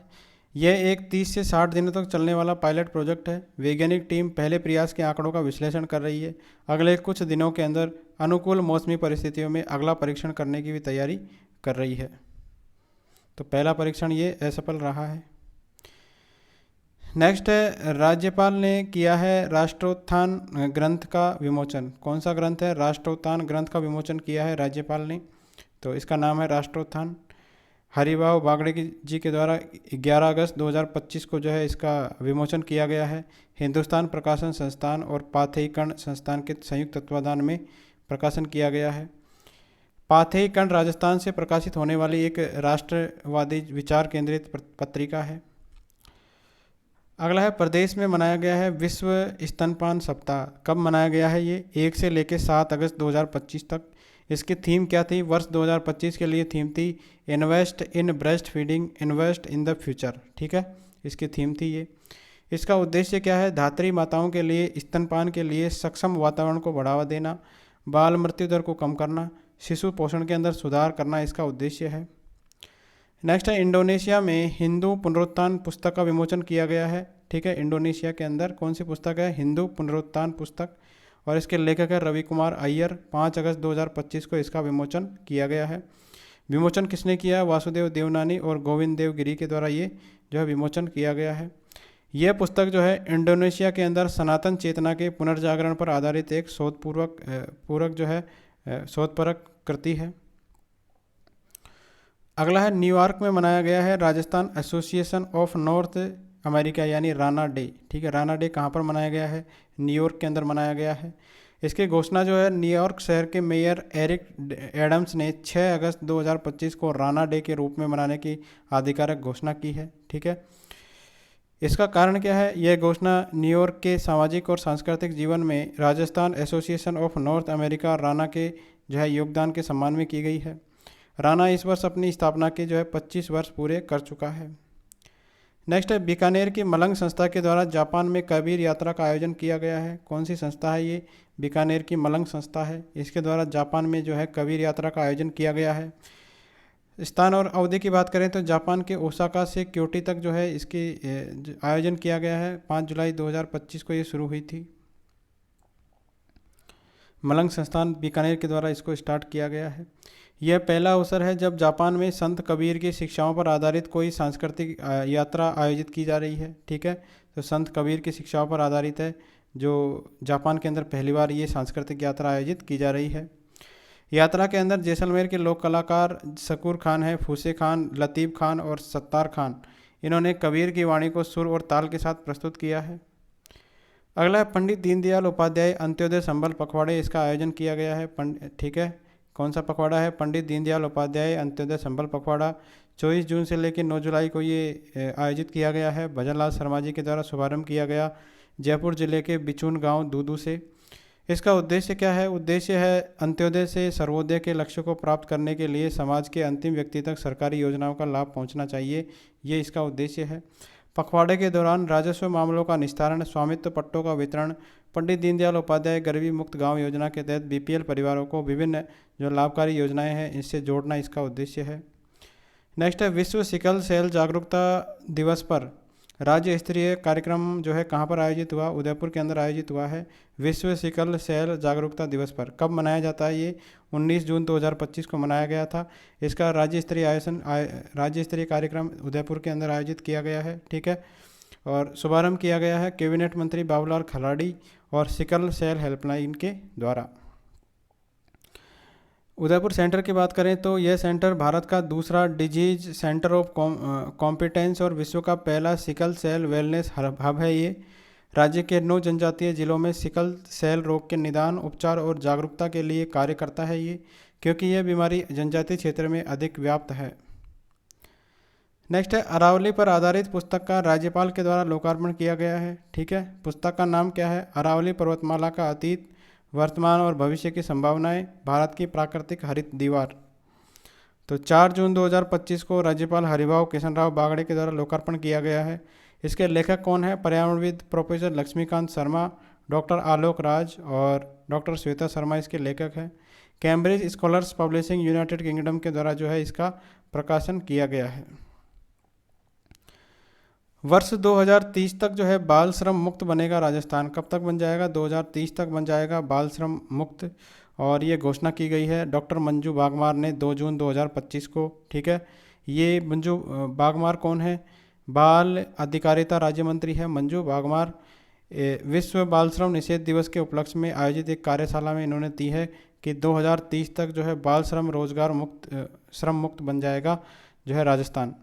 यह एक 30 से 60 दिनों तक चलने वाला पायलट प्रोजेक्ट है। वैज्ञानिक टीम पहले प्रयास के आंकड़ों का विश्लेषण कर रही है। अगले कुछ दिनों के अंदर अनुकूल मौसमी परिस्थितियों में अगला परीक्षण करने की भी तैयारी कर रही है। तो पहला परीक्षण ये असफल रहा है। नेक्स्ट है राज्यपाल ने किया है राष्ट्रोत्थान ग्रंथ का विमोचन। कौन सा ग्रंथ है? राष्ट्रोत्थान ग्रंथ का विमोचन किया है राज्यपाल ने। तो इसका नाम है राष्ट्रोत्थान। हरिभाव बागड़े जी के द्वारा 11 अगस्त 2025 को जो है इसका विमोचन किया गया है। हिंदुस्तान प्रकाशन संस्थान और पाथेयकण संस्थान के संयुक्त तत्वाधान में प्रकाशन किया गया है। पाथेयकण राजस्थान से प्रकाशित होने वाली एक राष्ट्रवादी विचार केंद्रित पत्रिका है। अगला है प्रदेश में मनाया गया है विश्व स्तनपान सप्ताह। कब मनाया गया है ये? 1 से लेकर 7 अगस्त 2025 तक। इसकी थीम क्या थी? वर्ष 2025 के लिए थीम थी invest in breast feeding, invest in the future, ठीक है। इसकी थीम थी ये। इसका उद्देश्य क्या है? धात्री माताओं के लिए स्तनपान के लिए सक्षम वातावरण को बढ़ावा देना, बाल मृत्यु दर को कम करना, शिशु पोषण के अंदर सुधार करना इसका उद्देश्य है। नेक्स्ट है इंडोनेशिया में हिंदू पुनरुत्थान पुस्तक का विमोचन किया गया है, ठीक है। इंडोनेशिया के अंदर कौन सी पुस्तक है? हिंदू पुनरुत्थान पुस्तक, और इसके लेखक है रवि कुमार अय्यर। 5 अगस्त 2025 को इसका विमोचन किया गया है। विमोचन किसने किया है? वासुदेव देवनानी और गोविंद देव गिरी के द्वारा ये जो है विमोचन किया गया है। यह पुस्तक जो है इंडोनेशिया के अंदर सनातन चेतना के पुनर्जागरण पर आधारित एक शोधपरक कृति है। अगला है न्यूयॉर्क में मनाया गया है Rajasthan association of north America यानी राना डे, ठीक है। राना डे कहाँ पर मनाया गया है? न्यूयॉर्क के अंदर मनाया गया है। इसकी घोषणा जो है न्यूयॉर्क शहर के मेयर एरिक एडम्स ने 6 अगस्त 2025 को राना डे के रूप में मनाने की आधिकारिक घोषणा की है, ठीक है। इसका कारण क्या है? यह घोषणा न्यूयॉर्क के सामाजिक और सांस्कृतिक जीवन में Rajasthan association of north America Rana के जो है योगदान के सम्मान में की गई है। राना इस वर्ष अपनी स्थापना के जो है 25 वर्ष पूरे कर चुका है। नेक्स्ट है बीकानेर की मलंग संस्था के द्वारा जापान में कबीर यात्रा का आयोजन किया गया है। कौन सी संस्था है ये? बीकानेर की मलंग संस्था है। इसके द्वारा जापान में जो है कबीर यात्रा का आयोजन किया गया है। स्थान और अवधि की बात करें तो जापान के ओसाका से क्योटो तक जो है इसकी आयोजन किया गया है। 5 जुलाई 2025 को ये शुरू हुई थी। मलंग संस्थान बीकानेर के द्वारा इसको स्टार्ट किया गया है। यह पहला अवसर है जब जापान में संत कबीर की शिक्षाओं पर आधारित कोई सांस्कृतिक यात्रा आयोजित की जा रही है, ठीक है। तो संत कबीर की शिक्षाओं पर आधारित है जो जापान के अंदर पहली बार ये सांस्कृतिक यात्रा आयोजित की जा रही है। यात्रा के अंदर जैसलमेर के लोक कलाकार शकूर खान है, फूसे खान, लतीफ़ खान और सत्तार खान, इन्होंने कबीर की वाणी को सुर और ताल के साथ प्रस्तुत किया है। अगला है पंडित दीनदयाल उपाध्याय अंत्योदय संबल पखवाड़े। इसका आयोजन किया गया है, ठीक है। कौन सा पखवाड़ा है? पंडित दीनदयाल उपाध्याय अंत्योदय संबल पखवाड़ा। 24 जून से लेकर 9 जुलाई को ये आयोजित किया गया है। भजन लाल शर्मा जी के द्वारा शुभारंभ किया गया जयपुर जिले के बिचून गांव दूदू से। इसका उद्देश्य क्या है? उद्देश्य है अंत्योदय से सर्वोदय के लक्ष्य को प्राप्त करने के लिए समाज के अंतिम व्यक्ति तक सरकारी योजनाओं का लाभ पहुंचना चाहिए, ये इसका उद्देश्य है। पखवाड़े के दौरान राजस्व मामलों का निस्तारण, स्वामित्व पट्टों का वितरण, पंडित दीनदयाल उपाध्याय गरीबी मुक्त गांव योजना के तहत बीपीएल परिवारों को विभिन्न जो लाभकारी योजनाएं हैं इससे जोड़ना इसका उद्देश्य है। नेक्स्ट है विश्व सिकल सेल जागरूकता दिवस पर राज्य स्तरीय कार्यक्रम जो है कहाँ पर आयोजित हुआ? उदयपुर के अंदर आयोजित हुआ है। विश्व सिकल सेल जागरूकता दिवस पर कब मनाया जाता है? ये 19 जून 2025 को मनाया गया था। इसका राज्य स्तरीय कार्यक्रम उदयपुर के अंदर आयोजित किया गया है, ठीक है। और शुभारंभ किया गया है कैबिनेट मंत्री बाबूलाल खलाड़ी और सिकल सेल हेल्पलाइन के द्वारा। उदयपुर सेंटर की बात करें तो यह सेंटर भारत का दूसरा डिजीज सेंटर ऑफ कॉम्पिटेंस और विश्व का पहला सिकल सेल वेलनेस हब है। ये राज्य के 9 जनजातीय जिलों में सिकल सेल रोग के निदान, उपचार और जागरूकता के लिए कार्य करता है ये, क्योंकि यह बीमारी जनजातीय क्षेत्र में अधिक व्याप्त है। नेक्स्ट है अरावली पर आधारित पुस्तक का राज्यपाल के द्वारा लोकार्पण किया गया है, ठीक है। पुस्तक का नाम क्या है? अरावली पर्वतमाला का अतीत, वर्तमान और भविष्य की संभावनाएं, भारत की प्राकृतिक हरित दीवार। तो 4 जून 2025 को राज्यपाल हरिभाऊ किशनराव बागड़े के द्वारा लोकार्पण किया गया है। इसके लेखक कौन है? पर्यावरणविद प्रोफेसर लक्ष्मीकांत शर्मा, डॉक्टर आलोक राज और डॉक्टर श्वेता शर्मा इसके लेखक हैं। Cambridge scholars publishing United kingdom के द्वारा जो है इसका प्रकाशन किया गया है। वर्ष 2030 तक जो है बाल श्रम मुक्त बनेगा राजस्थान। कब तक बन जाएगा? 2030 तक बन जाएगा बाल श्रम मुक्त, और ये घोषणा की गई है डॉक्टर मंजू बागमार ने 2 जून 2025 को, ठीक है। ये मंजू बागमार कौन है? बाल अधिकारिता राज्य मंत्री है मंजू बागमार। विश्व बाल श्रम निषेध दिवस के उपलक्ष्य में आयोजित एक कार्यशाला में इन्होंने दी है कि 2030 तक जो है बाल श्रम रोजगार मुक्त श्रम मुक्त बन जाएगा जो है राजस्थान।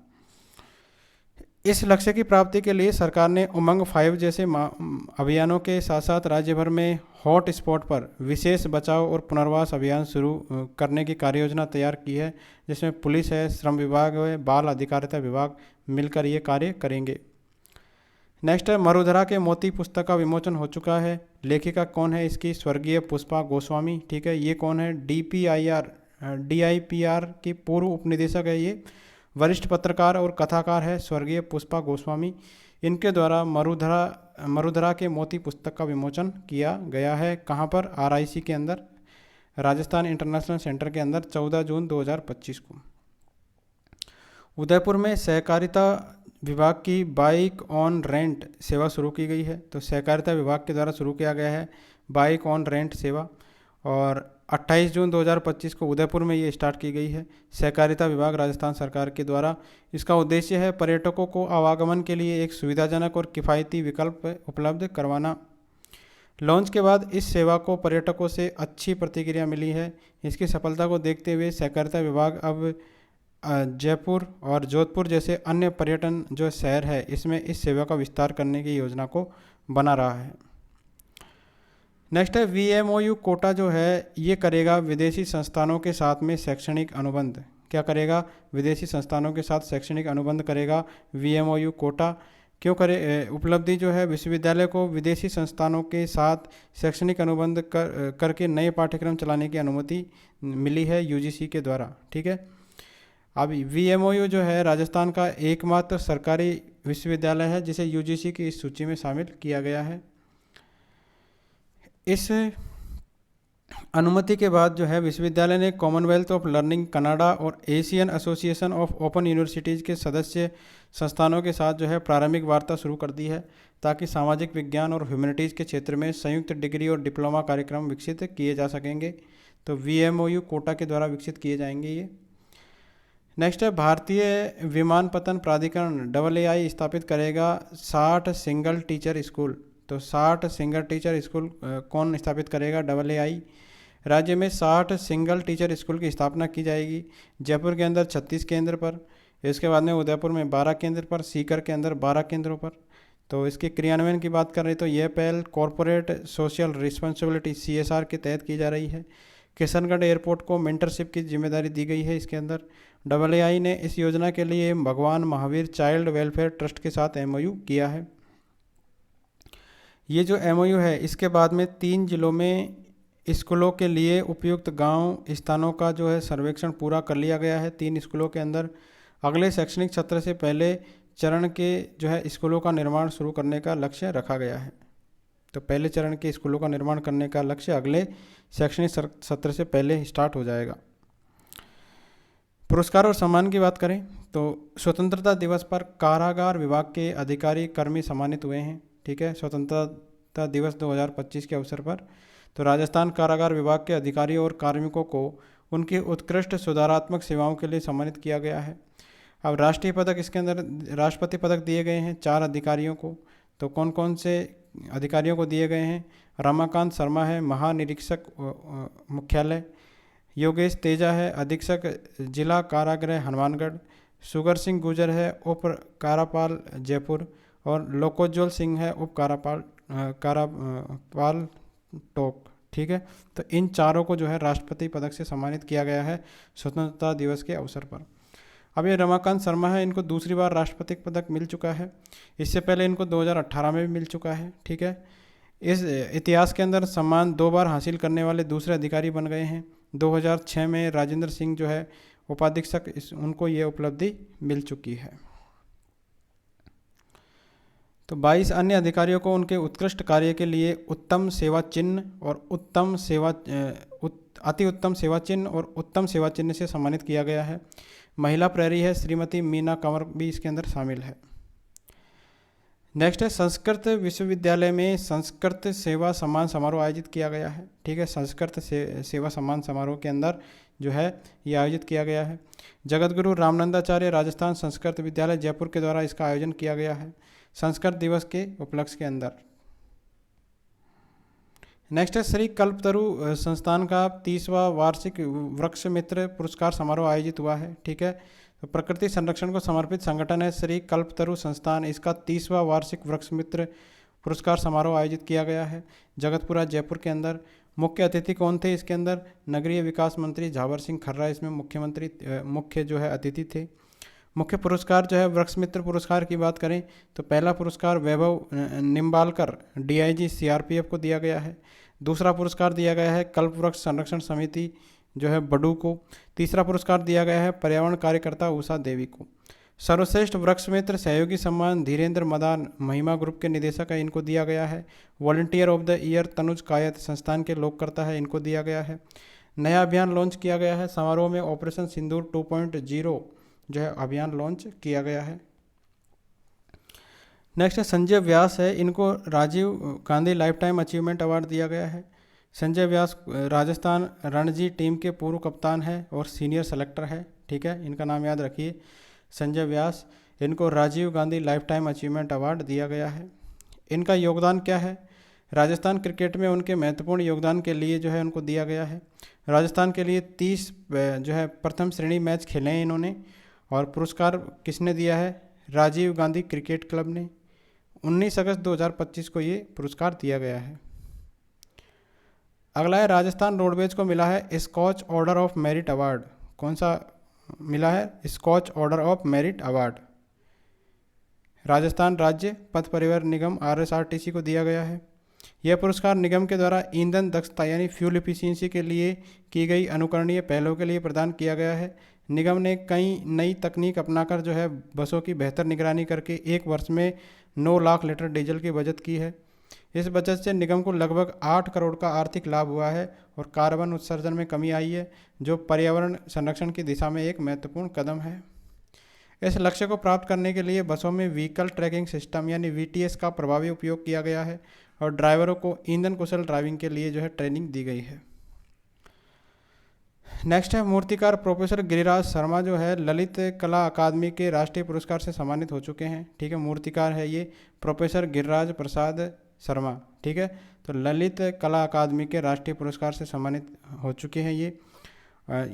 इस लक्ष्य की प्राप्ति के लिए सरकार ने उमंग 5 जैसे अभियानों के साथ साथ राज्य भर में हॉट स्पॉट पर विशेष बचाव और पुनर्वास अभियान शुरू करने की कार्ययोजना तैयार की है, जिसमें पुलिस है, श्रम विभाग है, बाल अधिकारिता विभाग मिलकर ये कार्य करेंगे। नेक्स्ट है मरुधरा के मोती पुस्तक का विमोचन हो चुका है। लेखिका कौन है इसकी? स्वर्गीय पुष्पा गोस्वामी, ठीक है। ये कौन है? DIPR की पूर्व उपनिदेशक है ये। वरिष्ठ पत्रकार और कथाकार है स्वर्गीय पुष्पा गोस्वामी। इनके द्वारा मरुधरा के मोती पुस्तक का विमोचन किया गया है। कहाँ पर? RIC के अंदर, राजस्थान इंटरनेशनल सेंटर के अंदर 14 जून 2025 को। उदयपुर में सहकारिता विभाग की बाइक ऑन रेंट सेवा शुरू की गई है। तो सहकारिता विभाग के द्वारा शुरू किया गया है बाइक ऑन रेंट सेवा, और 28 जून 2025 को उदयपुर में ये स्टार्ट की गई है सहकारिता विभाग राजस्थान सरकार के द्वारा। इसका उद्देश्य है पर्यटकों को आवागमन के लिए एक सुविधाजनक और किफ़ायती विकल्प उपलब्ध करवाना। लॉन्च के बाद इस सेवा को पर्यटकों से अच्छी प्रतिक्रिया मिली है। इसकी सफलता को देखते हुए सहकारिता विभाग अब जयपुर और जोधपुर जैसे अन्य पर्यटन जो शहर है इसमें इस सेवा का विस्तार करने की योजना को बना रहा है। नेक्स्ट है VMOU कोटा जो है ये करेगा विदेशी संस्थानों के साथ में शैक्षणिक अनुबंध। क्या करेगा? विदेशी संस्थानों के साथ शैक्षणिक अनुबंध करेगा VMOU कोटा। क्यों करे? उपलब्धि जो है विश्वविद्यालय को विदेशी संस्थानों के साथ शैक्षणिक अनुबंध करके नए पाठ्यक्रम चलाने की अनुमति मिली है UGC के द्वारा, ठीक है। अब VMOU जो है राजस्थान का एकमात्र सरकारी विश्वविद्यालय है जिसे UGC की इस सूची में शामिल किया गया है। इस अनुमति के बाद जो है विश्वविद्यालय ने कॉमनवेल्थ ऑफ लर्निंग कनाडा और Asian association of open universities के सदस्य संस्थानों के साथ जो है प्रारंभिक वार्ता शुरू कर दी है, ताकि सामाजिक विज्ञान और ह्यूमैनिटीज़ के क्षेत्र में संयुक्त डिग्री और डिप्लोमा कार्यक्रम विकसित किए जा सकेंगे। तो VMOU कोटा के द्वारा विकसित किए जाएंगे ये। नेक्स्ट है भारतीय विमानपत्तन प्राधिकरण AAI स्थापित करेगा 60 सिंगल टीचर स्कूल। तो 60 सिंगल टीचर स्कूल कौन स्थापित करेगा? AAI। राज्य में 60 सिंगल टीचर स्कूल की स्थापना की जाएगी। जयपुर के अंदर 36 केंद्र पर, इसके बाद में उदयपुर में 12 केंद्र पर, सीकर के अंदर 12 केंद्रों पर। तो इसके क्रियान्वयन की बात करें तो यह पहल कॉरपोरेट सोशल रिस्पॉन्सिबिलिटी CSR के तहत की जा रही है। किशनगढ़ एयरपोर्ट को मेंटरशिप की जिम्मेदारी दी गई है इसके अंदर। AAI ने इस योजना के लिए भगवान महावीर चाइल्ड वेलफेयर ट्रस्ट के साथ MOU किया है। ये जो एमओयू है इसके बाद में 3 जिलों में स्कूलों के लिए उपयुक्त गांव स्थानों का जो है सर्वेक्षण पूरा कर लिया गया है। 3 स्कूलों के अंदर अगले शैक्षणिक सत्र से पहले चरण के जो है स्कूलों का निर्माण शुरू करने का लक्ष्य रखा गया है। तो पहले चरण के स्कूलों का निर्माण करने का लक्ष्य अगले शैक्षणिक सत्र से पहले स्टार्ट हो जाएगा। पुरस्कार और सम्मान की बात करें तो स्वतंत्रता दिवस पर कारागार विभाग के अधिकारी कर्मी सम्मानित हुए हैं। ठीक है, स्वतंत्रता दिवस 2025 के अवसर पर तो राजस्थान कारागार विभाग के अधिकारियों और कार्मिकों को उनकी उत्कृष्ट सुधारात्मक सेवाओं के लिए सम्मानित किया गया है। अब राष्ट्रीय पदक इसके अंदर राष्ट्रपति पदक दिए गए हैं 4 अधिकारियों को। तो कौन कौन से अधिकारियों को दिए गए हैं? रमाकांत शर्मा है महानिरीक्षक मुख्यालय, योगेश तेजा है अधीक्षक जिला कारागृह हनुमानगढ़, सुगर सिंह गुजर है उप कारापाल जयपुर और लोकोज्वल सिंह है उप कारापाल टोक। ठीक है, तो इन चारों को जो है राष्ट्रपति पदक से सम्मानित किया गया है स्वतंत्रता दिवस के अवसर पर। अब ये रमाकांत शर्मा है, इनको दूसरी बार राष्ट्रपति पदक मिल चुका है। इससे पहले इनको 2018 में भी मिल चुका है। ठीक है, इस इतिहास के अंदर सम्मान 2 बार हासिल करने वाले दूसरे अधिकारी बन गए हैं। 2006 में राजेंद्र सिंह जो है उपाधीक्षक उनको ये उपलब्धि मिल चुकी है। तो 22 अन्य अधिकारियों को उनके उत्कृष्ट कार्य के लिए उत्तम सेवा चिन्ह और अति उत्तम सेवा चिन्ह और उत्तम सेवा चिन्ह से सम्मानित किया गया है। महिला प्रहरी है श्रीमती मीना कंवर भी इसके अंदर शामिल है। नेक्स्ट है संस्कृत विश्वविद्यालय में संस्कृत सेवा सम्मान समारोह आयोजित किया गया है। ठीक है, संस्कृत सेवा सम्मान समारोह के अंदर जो है ये आयोजित किया गया है। जगतगुरु रामनंदाचार्य राजस्थान संस्कृत विद्यालय जयपुर के द्वारा इसका आयोजन किया गया है संस्कृत दिवस के उपलक्ष्य के अंदर। नेक्स्ट है श्री कल्पतरु संस्थान का 30वां वार्षिक वृक्ष मित्र पुरस्कार समारोह आयोजित हुआ है। ठीक है, तो प्रकृति संरक्षण को समर्पित संगठन है श्री कल्पतरु संस्थान, इसका 30वां वार्षिक वृक्ष मित्र पुरस्कार समारोह आयोजित किया गया है जगतपुरा जयपुर के अंदर। मुख्य अतिथि कौन थे इसके अंदर? नगरीय विकास मंत्री झावर सिंह खर्रा इसमें मुख्य जो है अतिथि थे। मुख्य पुरस्कार जो है वृक्ष मित्र पुरस्कार की बात करें तो पहला पुरस्कार वैभव निम्बालकर डीआईजी सीआरपीएफ को दिया गया है। दूसरा पुरस्कार दिया गया है कल्प वृक्ष संरक्षण समिति जो है बडू को। तीसरा पुरस्कार दिया गया है पर्यावरण कार्यकर्ता उषा देवी को। सर्वश्रेष्ठ वृक्ष मित्र सहयोगी सम्मान धीरेन्द्र मदान महिमा ग्रुप के निदेशक है, इनको दिया गया है। Volunteer of the year Tanuj कायत संस्थान के लोककर्ता है, इनको दिया गया है। नया अभियान लॉन्च किया गया है समारोह में ऑपरेशन सिंदूर 2.0 जो है अभियान लॉन्च किया गया है। नेक्स्ट है संजय व्यास है, इनको Rajiv Gandhi lifetime achievement award दिया गया है। संजय व्यास राजस्थान रणजी टीम के पूर्व कप्तान है और सीनियर सेलेक्टर है। ठीक है, इनका नाम याद रखिए संजय व्यास, इनको Rajiv Gandhi lifetime achievement award दिया गया है। इनका योगदान क्या है? राजस्थान क्रिकेट में उनके महत्वपूर्ण योगदान के लिए जो है उनको दिया गया है। राजस्थान के लिए 30 जो है प्रथम श्रेणी मैच खेले हैं इन्होंने और पुरस्कार किसने दिया है? राजीव गांधी क्रिकेट क्लब ने। 19 अगस्त 2025 को ये पुरस्कार दिया गया है। अगला है राजस्थान रोडवेज को मिला है Skoch order of merit award. कौन सा मिला है? Skoch order of merit award. Rajasthan राज्य पथ परिवहन निगम RSRTC को दिया गया है। यह पुरस्कार निगम के द्वारा ईंधन दक्षता यानी फ्यूल एफिशिएंसी के लिए की गई अनुकरणीय पहलों के लिए प्रदान किया गया है। निगम ने कई नई तकनीक अपनाकर जो है बसों की बेहतर निगरानी करके 1 वर्ष में 9 लाख लीटर डीजल की बचत की है। इस बचत से निगम को लगभग 8 करोड़ का आर्थिक लाभ हुआ है और कार्बन उत्सर्जन में कमी आई है, जो पर्यावरण संरक्षण की दिशा में एक महत्वपूर्ण कदम है। इस लक्ष्य को प्राप्त करने के लिए बसों में व्हीकल ट्रैकिंग सिस्टम यानी VTS का प्रभावी उपयोग किया गया है और ड्राइवरों को ईंधन कुशल ड्राइविंग के लिए जो है ट्रेनिंग दी गई है। नेक्स्ट है मूर्तिकार प्रोफेसर गिरिराज शर्मा जो है ललित कला अकादमी के राष्ट्रीय पुरस्कार से सम्मानित हो चुके हैं। ठीक है, मूर्तिकार है ये प्रोफेसर गिरिराज प्रसाद शर्मा। ठीक है, तो ललित कला अकादमी के राष्ट्रीय पुरस्कार से सम्मानित हो चुके हैं ये।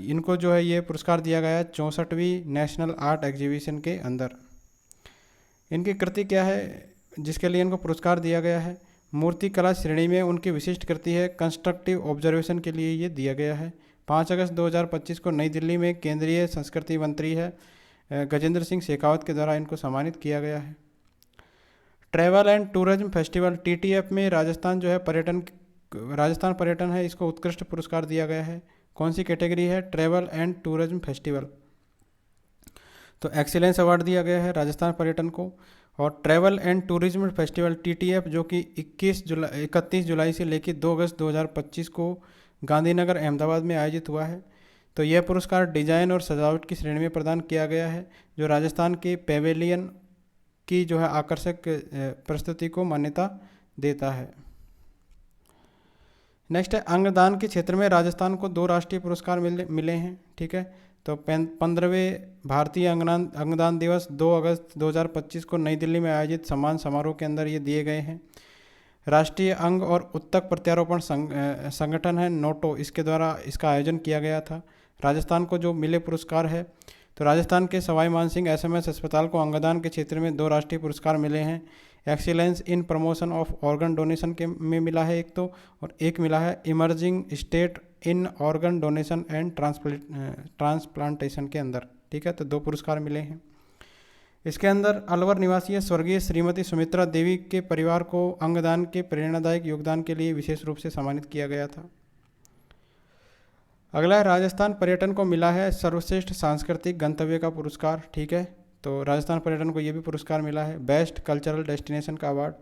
इनको जो है ये पुरस्कार दिया गया है 64वीं नेशनल आर्ट एग्जीबिशन के अंदर। इनकी कृति क्या है जिसके लिए इनको पुरस्कार दिया गया है? मूर्ति कला श्रेणी में उनकी विशिष्ट कृति है कंस्ट्रक्टिव ऑब्जर्वेशन के लिए ये दिया गया है। 5 अगस्त 2025 को नई दिल्ली में केंद्रीय संस्कृति मंत्री है गजेंद्र सिंह शेखावत के द्वारा इनको सम्मानित किया गया है। Travel and tourism festival TTF में राजस्थान जो है राजस्थान पर्यटन है, इसको उत्कृष्ट पुरस्कार दिया गया है। कौन सी कैटेगरी है? Travel and tourism festival. तो एक्सीलेंस अवार्ड दिया गया है राजस्थान पर्यटन को। और travel and tourism festival TTF जो कि 31 जुलाई से लेकर 2 अगस्त 2025 को गांधीनगर अहमदाबाद में आयोजित हुआ है। तो यह पुरस्कार डिजाइन और सजावट की श्रेणी में प्रदान किया गया है, जो राजस्थान के पेवेलियन की जो है आकर्षक प्रस्तुति को मान्यता देता है। नेक्स्ट है अंगदान के क्षेत्र में राजस्थान को 2 राष्ट्रीय पुरस्कार मिले हैं। ठीक है, तो 15वें भारतीय अंगदान दिवस 2 अगस्त 2025 को नई दिल्ली में आयोजित सम्मान समारोह के अंदर ये दिए गए हैं। राष्ट्रीय अंग और उत्तक प्रत्यारोपण संगठन है नोटो, इसके द्वारा इसका आयोजन किया गया था। राजस्थान को जो मिले पुरस्कार है, तो राजस्थान के सवाई मानसिंह SMS अस्पताल को अंगदान के क्षेत्र में 2 राष्ट्रीय पुरस्कार मिले हैं। Excellence in promotion of organ donation के में मिला है एक तो, और एक मिला है emerging state in organ donation and transplantation के अंदर। ठीक है, तो 2 पुरस्कार मिले हैं। इसके अंदर अलवर निवासी स्वर्गीय श्रीमती सुमित्रा देवी के परिवार को अंगदान के प्रेरणादायक योगदान के लिए विशेष रूप से सम्मानित किया गया था। अगला है राजस्थान पर्यटन को मिला है सर्वश्रेष्ठ सांस्कृतिक गंतव्य का पुरस्कार। ठीक है, तो राजस्थान पर्यटन को ये भी पुरस्कार मिला है। बेस्ट कल्चरल डेस्टिनेशन का अवार्ड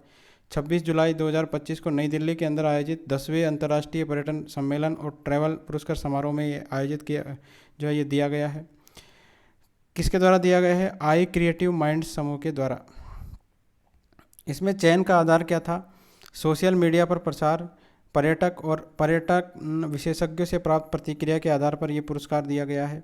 26 जुलाई 2025 को नई दिल्ली के अंदर आयोजित 10वें अंतर्राष्ट्रीय पर्यटन सम्मेलन और ट्रैवल पुरस्कार समारोह में ये आयोजित किया जो है ये दिया गया है। किसके द्वारा दिया गया है? आई क्रिएटिव माइंड्स समूह के द्वारा। इसमें चयन का आधार क्या था? सोशल मीडिया पर प्रचार, पर्यटक और पर्यटक विशेषज्ञों से प्राप्त प्रतिक्रिया के आधार पर यह पुरस्कार दिया गया है।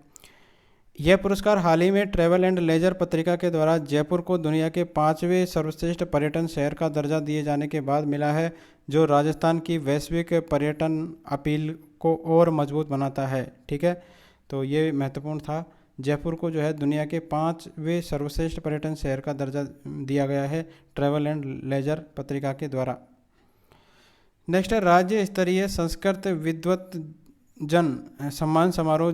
यह पुरस्कार हाल ही में ट्रैवल एंड लेजर पत्रिका के द्वारा जयपुर को दुनिया के 5वें सर्वश्रेष्ठ पर्यटन शहर का दर्जा दिए जाने के बाद मिला है, जो राजस्थान की वैश्विक पर्यटन अपील को और मजबूत बनाता है। ठीक है, तो ये महत्वपूर्ण था। जयपुर को जो है दुनिया के 5वें सर्वश्रेष्ठ पर्यटन शहर का दर्जा दिया गया है ट्रैवल एंड लेजर पत्रिका के द्वारा। नेक्स्ट है राज्य स्तरीय संस्कृत विद्वत जन सम्मान समारोह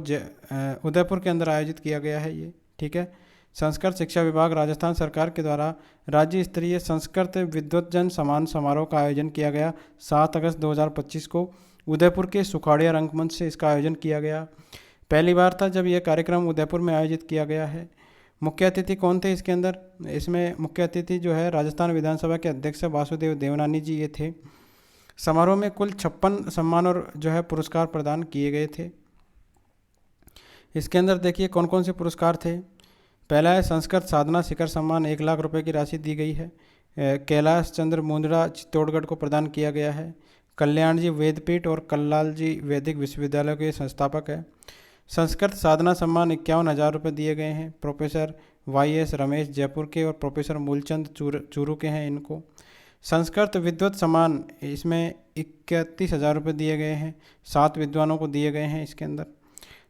उदयपुर के अंदर आयोजित किया गया है ये। ठीक है, संस्कृत शिक्षा विभाग राजस्थान सरकार के द्वारा राज्य स्तरीय संस्कृत विद्वत जन सम्मान समारोह का आयोजन किया गया 7 अगस्त 2025 को उदयपुर के सुखाड़िया रंगमंच से इसका आयोजन किया गया। पहली बार था जब यह कार्यक्रम उदयपुर में आयोजित किया गया है। मुख्य अतिथि कौन थे इसके अंदर? इसमें मुख्य अतिथि जो है राजस्थान विधानसभा के अध्यक्ष वासुदेव देवनानी जी ये थे। समारोह में कुल 56 सम्मान और जो है पुरस्कार प्रदान किए गए थे। इसके अंदर देखिए कौन कौन से पुरस्कार थे। पहला है संस्कृत साधना शिखर सम्मान, 1 लाख रुपए की राशि दी गई है। कैलाश चंद्र मुंद्रा चित्तौड़गढ़ को प्रदान किया गया है। कल्याण जी वेदपीठ और कल्लाल जी वैदिक विश्वविद्यालय के संस्थापक है। संस्कृत साधना सम्मान 51,000 रुपये दिए गए हैं। प्रोफेसर YS रमेश जयपुर के और प्रोफेसर मूलचंद चूरू के हैं इनको। संस्कृत विद्वत सम्मान इसमें 31,000 रुपये दिए गए हैं। 7 विद्वानों को दिए गए हैं इसके अंदर।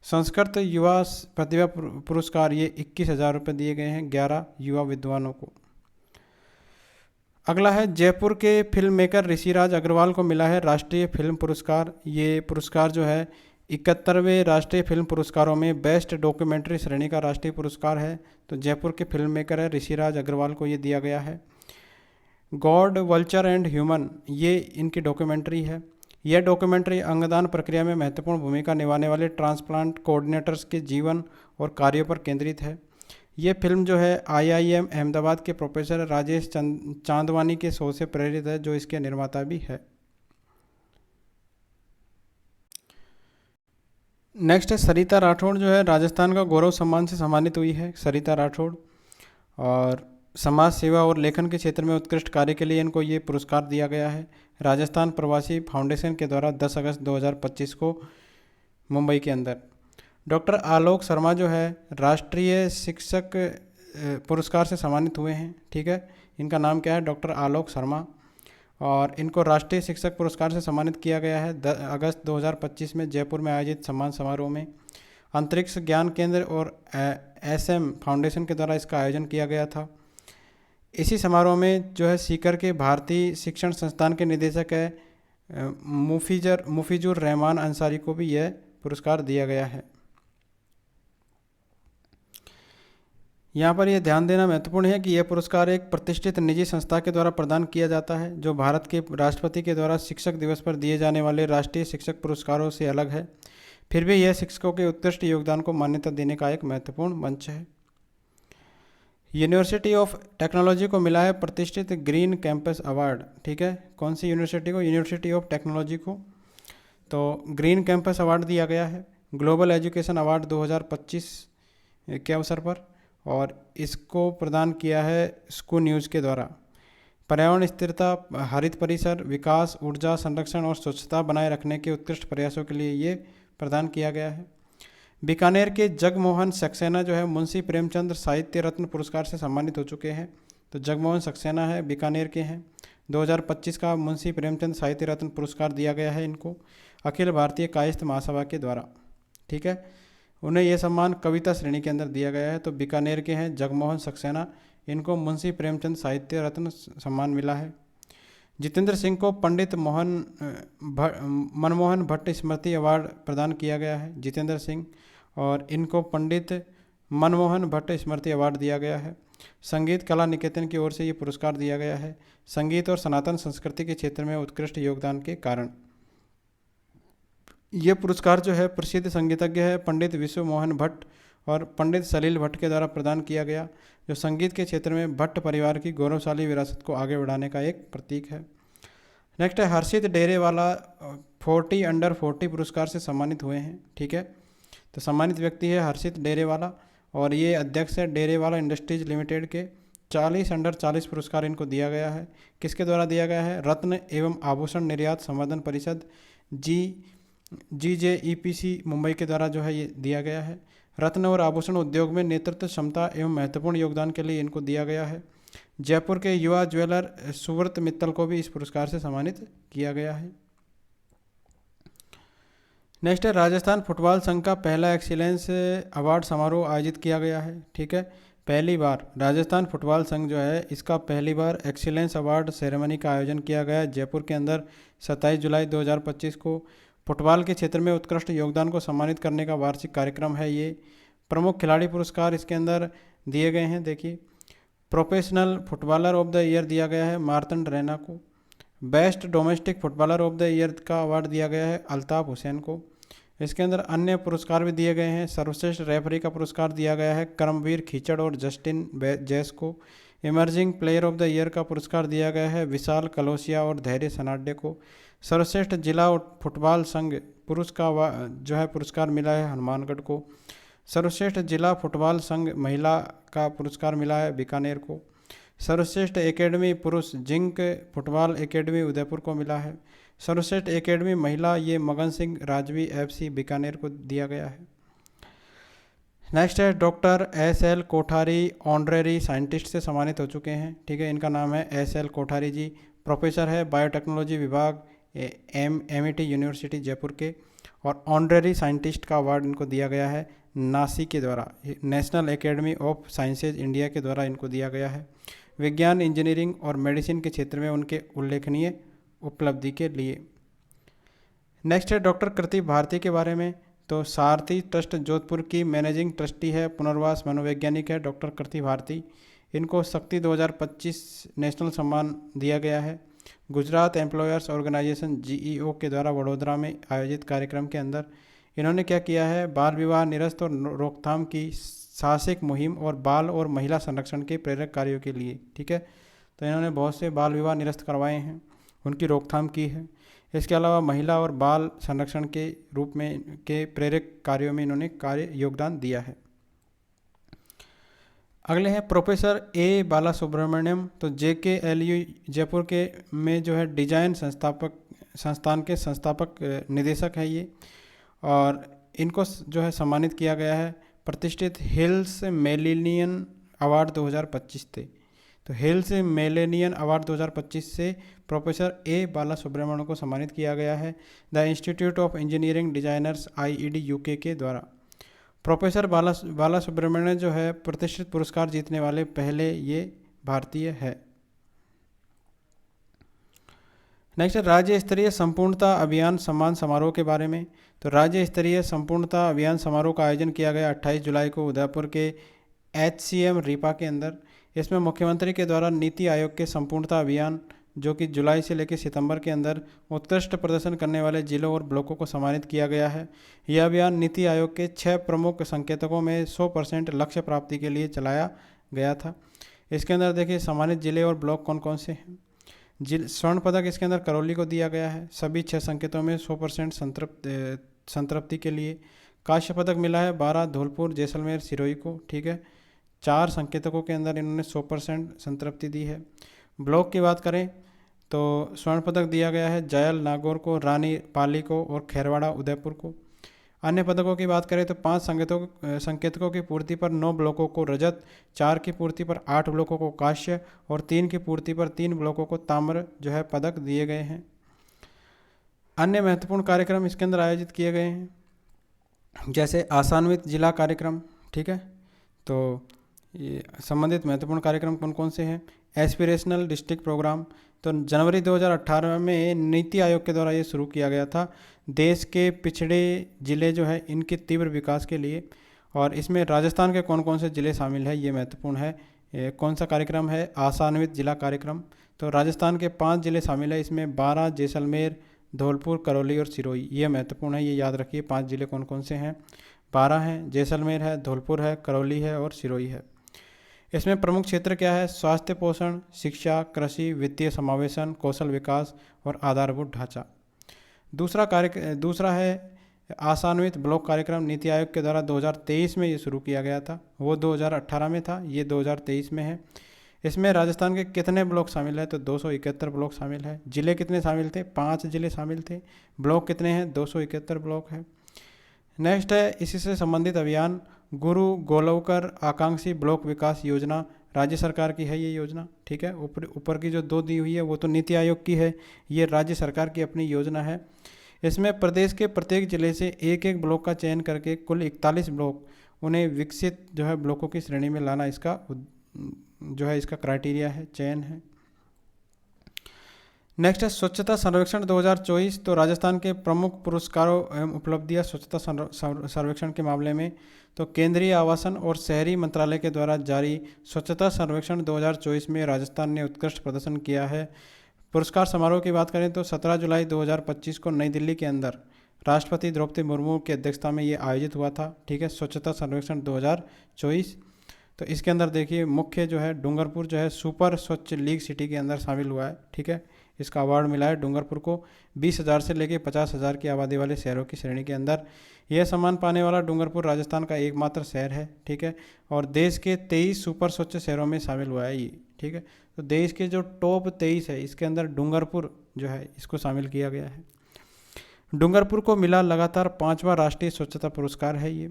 संस्कृत युवा प्रतिभा पुरस्कार ये 21,000 रुपये दिए गए हैं 11 युवा विद्वानों को। अगला है जयपुर के फिल्म मेकर ऋषिराज अग्रवाल को मिला है राष्ट्रीय फिल्म पुरस्कार। ये पुरस्कार जो है 71वें राष्ट्रीय फिल्म पुरस्कारों में बेस्ट डॉक्यूमेंट्री श्रेणी का राष्ट्रीय पुरस्कार है। तो जयपुर के फिल्म मेकर है ऋषिराज अग्रवाल को ये दिया गया है। गॉड वल्चर एंड ह्यूमन ये इनकी डॉक्यूमेंट्री है। यह डॉक्यूमेंट्री अंगदान प्रक्रिया में महत्वपूर्ण भूमिका निभाने वाले ट्रांसप्लांट कोऑर्डिनेटर्स के जीवन और कार्यों पर केंद्रित है। ये फिल्म जो है IIM अहमदाबाद के प्रोफेसर राजेश चांदवानी के शो से प्रेरित है, जो इसके निर्माता भी है। नेक्स्ट है सरिता राठौड़ जो है राजस्थान का गौरव सम्मान से सम्मानित हुई है सरिता राठौड़, और समाज सेवा और लेखन के क्षेत्र में उत्कृष्ट कार्य के लिए इनको ये पुरस्कार दिया गया है राजस्थान प्रवासी फाउंडेशन के द्वारा 10 अगस्त 2025 को मुंबई के अंदर। डॉक्टर आलोक शर्मा जो है राष्ट्रीय शिक्षक पुरस्कार से सम्मानित हुए हैं। ठीक है, इनका नाम क्या है? डॉक्टर आलोक शर्मा, और इनको राष्ट्रीय शिक्षक पुरस्कार से सम्मानित किया गया है 10 अगस्त 2025 में जयपुर में आयोजित सम्मान समारोह में। अंतरिक्ष ज्ञान केंद्र और SM फाउंडेशन के द्वारा इसका आयोजन किया गया था। इसी समारोह में जो है सीकर के भारतीय शिक्षण संस्थान के निदेशक है मुफीजुर रहमान अंसारी को भी यह पुरस्कार दिया गया है। यहाँ पर यह ध्यान देना महत्वपूर्ण है कि यह पुरस्कार एक प्रतिष्ठित निजी संस्था के द्वारा प्रदान किया जाता है, जो भारत के राष्ट्रपति के द्वारा शिक्षक दिवस पर दिए जाने वाले राष्ट्रीय शिक्षक पुरस्कारों से अलग है। फिर भी यह शिक्षकों के उत्कृष्ट योगदान को मान्यता देने का एक महत्वपूर्ण मंच है। यूनिवर्सिटी ऑफ टेक्नोलॉजी को मिला है प्रतिष्ठित ग्रीन कैंपस अवार्ड। ठीक है, कौन सी यूनिवर्सिटी को? यूनिवर्सिटी ऑफ टेक्नोलॉजी को तो ग्रीन कैंपस अवार्ड दिया गया है ग्लोबल एजुकेशन अवार्ड 2025 के अवसर पर, और इसको प्रदान किया है स्कू न्यूज़ के द्वारा। पर्यावरण स्थिरता, हरित परिसर, विकास, ऊर्जा संरक्षण और स्वच्छता बनाए रखने के उत्कृष्ट प्रयासों के लिए ये प्रदान किया गया है। बीकानेर के जगमोहन सक्सेना जो है मुंशी प्रेमचंद साहित्य रत्न पुरस्कार से सम्मानित हो चुके हैं। तो जगमोहन सक्सेना है, बीकानेर के हैं। 2025 का मुंशी प्रेमचंद साहित्य रत्न पुरस्कार दिया गया है इनको अखिल भारतीय कायस्थ महासभा के द्वारा। ठीक है, उन्हें यह सम्मान कविता श्रेणी के अंदर दिया गया है। तो बीकानेर के हैं जगमोहन सक्सेना, इनको मुंशी प्रेमचंद साहित्य रत्न सम्मान मिला है। जितेंद्र सिंह को पंडित मनमोहन भट्ट स्मृति अवार्ड प्रदान किया गया है, जितेंद्र सिंह, और इनको पंडित मनमोहन भट्ट स्मृति अवार्ड दिया गया है। संगीत कला निकेतन की ओर से ये पुरस्कार दिया गया है संगीत और सनातन संस्कृति के क्षेत्र में उत्कृष्ट योगदान के कारण। ये पुरस्कार जो है प्रसिद्ध संगीतज्ञ है पंडित विश्व मोहन भट्ट और पंडित सलील भट्ट के द्वारा प्रदान किया गया, जो संगीत के क्षेत्र में भट्ट परिवार की गौरवशाली विरासत को आगे बढ़ाने का एक प्रतीक है। नेक्स्ट है हर्षित डेरेवाला 40 अंडर 40 पुरस्कार से सम्मानित हुए हैं। ठीक है, तो सम्मानित व्यक्ति है हर्षित डेरेवाला, और ये अध्यक्ष है डेरेवाला इंडस्ट्रीज लिमिटेड के। 40 अंडर 40 पुरस्कार इनको दिया गया है। किसके द्वारा दिया गया है? रत्न एवं आभूषण निर्यात संवर्धन परिषद GJEPC मुंबई के द्वारा जो है ये दिया गया है। रत्न और आभूषण उद्योग में नेतृत्व क्षमता एवं महत्वपूर्ण योगदान के लिए इनको दिया गया है। जयपुर के युवा ज्वेलर सुव्रत मित्तल को भी इस पुरस्कार से सम्मानित किया गया है। नेक्स्ट है राजस्थान फुटबॉल संघ का पहला एक्सीलेंस अवार्ड समारोह आयोजित किया गया है। ठीक है, पहली बार राजस्थान फुटबॉल संघ जो है इसका पहली बार एक्सीलेंस अवार्ड सेरेमनी का आयोजन किया गया है जयपुर के अंदर 27 जुलाई 2025 को। फुटबॉल के क्षेत्र में उत्कृष्ट योगदान को सम्मानित करने का वार्षिक कार्यक्रम है ये। प्रमुख खिलाड़ी पुरस्कार इसके अंदर दिए गए हैं। देखिए, professional footballer of the year दिया गया है मार्तंड रैना को। Best domestic footballer of the year का अवार्ड दिया गया है अल्ताफ हुसैन को। इसके अंदर अन्य पुरस्कार भी दिए गए हैं। सर्वश्रेष्ठ रेफरी का पुरस्कार दिया गया है करमवीर खीचड़ और जस्टिन जैस को। Emerging player of the year का पुरस्कार दिया गया है विशाल कलोसिया और धैर्य सनाडे को। सर्वश्रेष्ठ जिला फुटबॉल संघ पुरुष का जो है पुरस्कार मिला है हनुमानगढ़ को। सर्वश्रेष्ठ जिला फुटबॉल संघ महिला का पुरस्कार मिला है बीकानेर को। सर्वश्रेष्ठ एकेडमी पुरुष जिंक फुटबॉल एकेडमी उदयपुर को मिला है। सर्वश्रेष्ठ एकेडमी महिला ये मगन सिंह राजवी FC बीकानेर को दिया गया है। नेक्स्ट है doctor SL Kothari honorary scientist से सम्मानित हो चुके हैं। ठीक है, इनका नाम है SL कोठारी जी। प्रोफेसर है बायोटेक्नोलॉजी विभाग MIT यूनिवर्सिटी जयपुर के, और ऑनरेरी साइंटिस्ट का अवार्ड इनको दिया गया है नासी के द्वारा, national academy of sciences India के द्वारा इनको दिया गया है विज्ञान, इंजीनियरिंग और मेडिसिन के क्षेत्र में उनके उल्लेखनीय उपलब्धि के लिए। नेक्स्ट है डॉक्टर कृति भारती के बारे में। तो सारथी ट्रस्ट जोधपुर की मैनेजिंग ट्रस्टी है, पुनर्वास मनोवैज्ञानिक है डॉक्टर कृति भारती। इनको शक्ति 2025 नेशनल सम्मान दिया गया है गुजरात एम्प्लॉयर्स ऑर्गेनाइजेशन GEO के द्वारा वडोदरा में आयोजित कार्यक्रम के अंदर। इन्होंने क्या किया है? बाल विवाह निरस्त और रोकथाम की साहसिक मुहिम और बाल और महिला संरक्षण के प्रेरक कार्यों के लिए। ठीक है, तो इन्होंने बहुत से बाल विवाह निरस्त करवाए हैं, उनकी रोकथाम की है। इसके अलावा महिला और बाल संरक्षण के रूप में के प्रेरक कार्यों में इन्होंने योगदान दिया है। अगले हैं प्रोफेसर A बालासुब्रमण्यम। तो JKLU जयपुर के में जो है डिजाइन संस्थान के संस्थापक निदेशक है ये, और इनको जो है सम्मानित किया गया है प्रतिष्ठित हिल्स मिलेनियम अवार्ड 2025 से। तो हिल्स मिलेनियम अवार्ड 2025 से प्रोफेसर A बालासुब्रमण्यम को सम्मानित किया गया है the institute of engineering designers IED UK के द्वारा। प्रोफेसर बालासुब्रमण्यम जो है प्रतिष्ठित पुरस्कार जीतने वाले पहले ये भारतीय है। नेक्स्ट राज्य स्तरीय संपूर्णता अभियान सम्मान समारोह के बारे में। तो राज्य स्तरीय संपूर्णता अभियान समारोह का आयोजन किया गया 28 जुलाई को उदयपुर के HCM रीपा के अंदर। इसमें मुख्यमंत्री के द्वारा नीति आयोग के संपूर्णता अभियान, जो कि जुलाई से लेकर सितंबर के अंदर उत्कृष्ट प्रदर्शन करने वाले जिलों और ब्लॉकों को सम्मानित किया गया है। यह अभियान नीति आयोग के 6 प्रमुख संकेतकों में 100% लक्ष्य प्राप्ति के लिए चलाया गया था। इसके अंदर देखिए सम्मानित जिले और ब्लॉक कौन कौन से हैं। स्वर्ण पदक इसके अंदर करौली को दिया गया है, सभी 6 संकेतों में 100% संतृप्ति के लिए। कांस्य पदक मिला है 12 धौलपुर, जैसलमेर, सिरोही को, ठीक है। 4 संकेतकों के अंदर इन्होंने 100% संतृप्ति दी है। ब्लॉक की बात करें तो स्वर्ण पदक दिया गया है जायल नागौर को, रानी पाली को और खैरवाड़ा उदयपुर को। अन्य पदकों की बात करें तो 5 संकेतकों की पूर्ति पर 9 ब्लॉकों को रजत, 4 की पूर्ति पर 8 ब्लॉकों को कांस्य और 3 की पूर्ति पर 3 ब्लॉकों को ताम्र जो है पदक दिए गए हैं। अन्य महत्वपूर्ण कार्यक्रम इसके अंदर आयोजित किए गए हैं, जैसे आसान्वित जिला कार्यक्रम, ठीक है। तो ये संबंधित महत्वपूर्ण कार्यक्रम कौन कौन से हैं। एस्पिरेशनल डिस्ट्रिक्ट प्रोग्राम, तो जनवरी 2018 में नीति आयोग के द्वारा ये शुरू किया गया था, देश के पिछड़े ज़िले जो है इनके तीव्र विकास के लिए। और इसमें राजस्थान के कौन कौन से ज़िले शामिल है, ये महत्वपूर्ण है। ये कौन सा कार्यक्रम है, आसान्वित जिला कार्यक्रम। तो राजस्थान के 5 ज़िले शामिल है इसमें, 12 जैसलमेर, धौलपुर, करौली और सिरोही। ये महत्वपूर्ण है, ये याद रखिए। 5 ज़िले कौन कौन से हैं, 12 हैं, जैसलमेर है, धौलपुर है, करौली है और सिरोही है। इसमें प्रमुख क्षेत्र क्या है, स्वास्थ्य, पोषण, शिक्षा, कृषि, वित्तीय समावेशन, कौशल विकास और आधारभूत ढांचा। दूसरा है आसान्वित ब्लॉक कार्यक्रम, नीति आयोग के द्वारा 2023 में ये शुरू किया गया था, वो 2018 में था, ये 2023 में है। इसमें राजस्थान के कितने ब्लॉक शामिल है, तो 271 ब्लॉक शामिल है। जिले कितने शामिल थे, 5 जिले शामिल थे। ब्लॉक कितने हैं, 271 ब्लॉक है। नेक्स्ट है इसी से संबंधित अभियान, गुरु गोलवकर आकांक्षी ब्लॉक विकास योजना, राज्य सरकार की है ये योजना, ठीक है। ऊपर की जो 2 दी हुई है वो तो नीति आयोग की है, ये राज्य सरकार की अपनी योजना है। इसमें प्रदेश के प्रत्येक जिले से एक एक ब्लॉक का चयन करके कुल 41 ब्लॉक, उन्हें विकसित जो है ब्लॉकों की श्रेणी में लाना इसका जो है इसका क्राइटेरिया है, चयन है। नेक्स्ट है स्वच्छता सर्वेक्षण 2024। तो राजस्थान के प्रमुख पुरस्कारों एवं उपलब्धियां स्वच्छता सर्वेक्षण के मामले में, तो केंद्रीय आवासन और शहरी मंत्रालय के द्वारा जारी स्वच्छता सर्वेक्षण 2024 में राजस्थान ने उत्कृष्ट प्रदर्शन किया है। पुरस्कार समारोह की बात करें तो 17 जुलाई 2025 को नई दिल्ली के अंदर राष्ट्रपति द्रौपदी मुर्मू की अध्यक्षता में ये आयोजित हुआ था, ठीक है, स्वच्छता सर्वेक्षण 2024। तो इसके अंदर देखिए मुख्य जो है डूंगरपुर जो है सुपर स्वच्छ लीग सिटी के अंदर शामिल हुआ है, ठीक है। इसका अवार्ड मिला है डूंगरपुर को 20,000 से लेकर 50,000 की आबादी वाले शहरों की श्रेणी के अंदर। यह सम्मान पाने वाला डूंगरपुर राजस्थान का एकमात्र शहर है, ठीक है। और देश के 23 सुपर स्वच्छ शहरों में शामिल हुआ है ये, ठीक है। तो देश के जो टॉप 23 है इसके अंदर डूंगरपुर जो है इसको शामिल किया गया है। डूंगरपुर को मिला लगातार 5वां राष्ट्रीय स्वच्छता पुरस्कार है ये।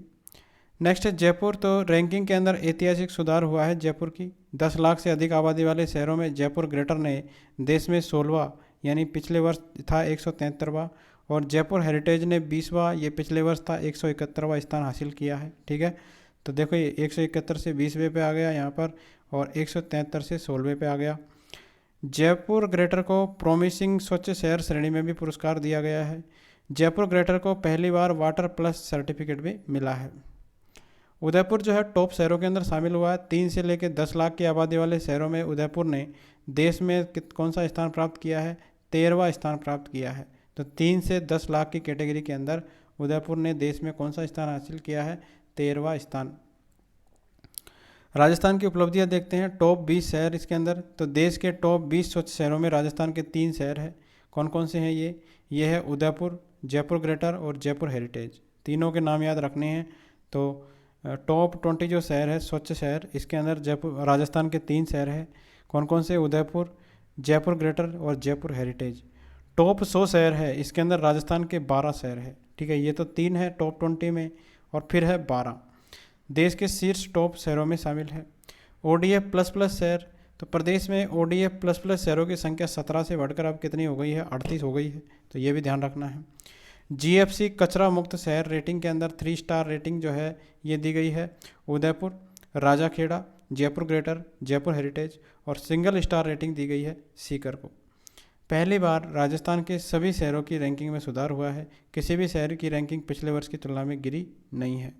नेक्स्ट है जयपुर। तो रैंकिंग के अंदर ऐतिहासिक सुधार हुआ है जयपुर की। 10 लाख से अधिक आबादी वाले शहरों में जयपुर ग्रेटर ने देश में 16वां, यानी पिछले वर्ष था 173वां, और जयपुर हेरिटेज ने 20वां, ये पिछले वर्ष था 171वां स्थान हासिल किया है, ठीक है। तो देखो ये 171 से 20वें पे आ गया यहाँ पर, और 173 से 16वें पे आ गया। जयपुर ग्रेटर को प्रोमिसिंग स्वच्छ शहर श्रेणी में भी पुरस्कार दिया गया है। जयपुर ग्रेटर को पहली बार वाटर प्लस सर्टिफिकेट भी मिला है। उदयपुर जो है टॉप शहरों के अंदर शामिल हुआ है। 3 से लेकर 10 लाख की आबादी वाले शहरों में उदयपुर ने देश में कौन सा स्थान प्राप्त किया है, 13वां स्थान प्राप्त किया है। तो 3 से 10 लाख की कैटेगरी के अंदर उदयपुर ने देश में कौन सा स्थान हासिल किया है, 13वां स्थान। राजस्थान की उपलब्धियां देखते हैं, टॉप 20 शहर इसके अंदर। तो देश के टॉप 20 स्वच्छ शहरों में राजस्थान के 3 शहर हैं। कौन कौन से हैं ये है उदयपुर, जयपुर ग्रेटर और जयपुर हेरिटेज। तीनों के नाम याद रखने हैं। तो टॉप 20 जो शहर है स्वच्छ शहर, इसके अंदर जयपुर राजस्थान के 3 शहर हैं। कौन कौन से, उदयपुर, जयपुर ग्रेटर और जयपुर हेरिटेज। टॉप 100 शहर है, इसके अंदर राजस्थान के 12 शहर है, ठीक है। ये तो 3 है टॉप 20 में, और फिर है 12 देश के शीर्ष टॉप शहरों में शामिल है। ODF प्लस प्लस शहर, तो प्रदेश में ODF प्लस प्लस शहरों की संख्या 17 से बढ़कर अब कितनी हो गई है, 38 हो गई है। तो ये भी ध्यान रखना है। GFC कचरा मुक्त शहर रेटिंग के अंदर 3 स्टार रेटिंग जो है ये दी गई है उदयपुर, राजाखेड़ा, जयपुर ग्रेटर, जयपुर हेरिटेज, और सिंगल स्टार रेटिंग दी गई है सीकर को। पहली बार राजस्थान के सभी शहरों की रैंकिंग में सुधार हुआ है। किसी भी शहर की रैंकिंग पिछले वर्ष की तुलना में गिरी नहीं है।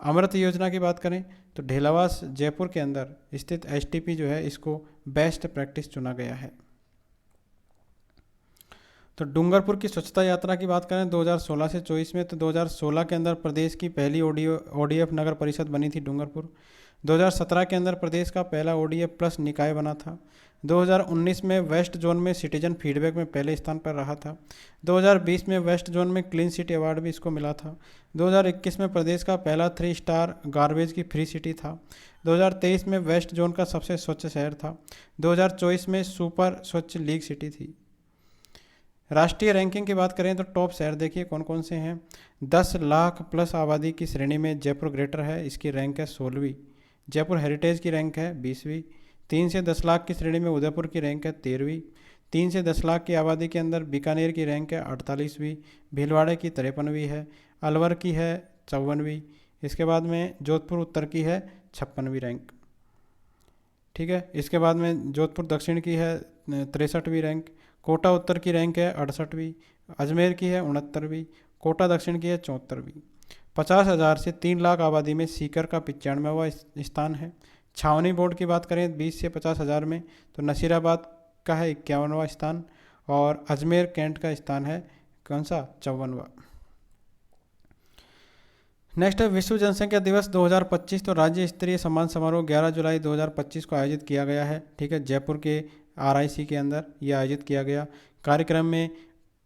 अमृत योजना की बात करें तो ढेलावास जयपुर के अंदर स्थित एसटीपी जो है इसको बेस्ट प्रैक्टिस चुना गया है। तो डूंगरपुर की स्वच्छता यात्रा की बात करें 2016 से 24 में, तो 2016 के अंदर प्रदेश की पहली ओडीएफ नगर परिषद बनी थी डूंगरपुर। 2017 के अंदर प्रदेश का पहला ओडीएफ प्लस निकाय बना था। 2019 में वेस्ट जोन में सिटीजन फीडबैक में पहले स्थान पर रहा था। 2020 में वेस्ट जोन में क्लीन सिटी अवार्ड भी इसको मिला था। 2021 में प्रदेश का पहला 3 स्टार गार्बेज की फ्री सिटी था। 2023 में वेस्ट जोन का सबसे स्वच्छ शहर था। 2024 में सुपर स्वच्छ लीग सिटी थी। राष्ट्रीय रैंकिंग की बात करें तो टॉप शहर देखिए कौन कौन से हैं। 10 लाख प्लस आबादी की श्रेणी में जयपुर ग्रेटर है, इसकी रैंक है 16वीं। जयपुर हेरिटेज की रैंक है 20वीं। 3 से 10 लाख की श्रेणी में उदयपुर की रैंक है 13वीं। 3 से 10 लाख की आबादी के अंदर बीकानेर की रैंक है 48वीं। भीलवाड़े की 53वीं है। अलवर की है 54वीं। इसके बाद में जोधपुर उत्तर की है 56वीं रैंक। ठीक है, इसके बाद में जोधपुर दक्षिण की है 63वीं रैंक। कोटा उत्तर की रैंक है 68वीं। अजमेर की है 69वीं। कोटा दक्षिण की है 74वीं। 50,000 से 3 लाख आबादी में सीकर का 95वां स्थान है। छावनी बोर्ड की बात करें 20 से 50,000 में, तो नसीराबाद का है 51वां स्थान और अजमेर कैंट का स्थान है कौन सा 54वां। नेक्स्ट है विश्व जनसंख्या दिवस 2025। तो राज्य स्तरीय सम्मान समारोह 11 जुलाई 2025 को आयोजित किया गया है। ठीक है, जयपुर के आरआईसी के अंदर यह आयोजित किया गया। कार्यक्रम में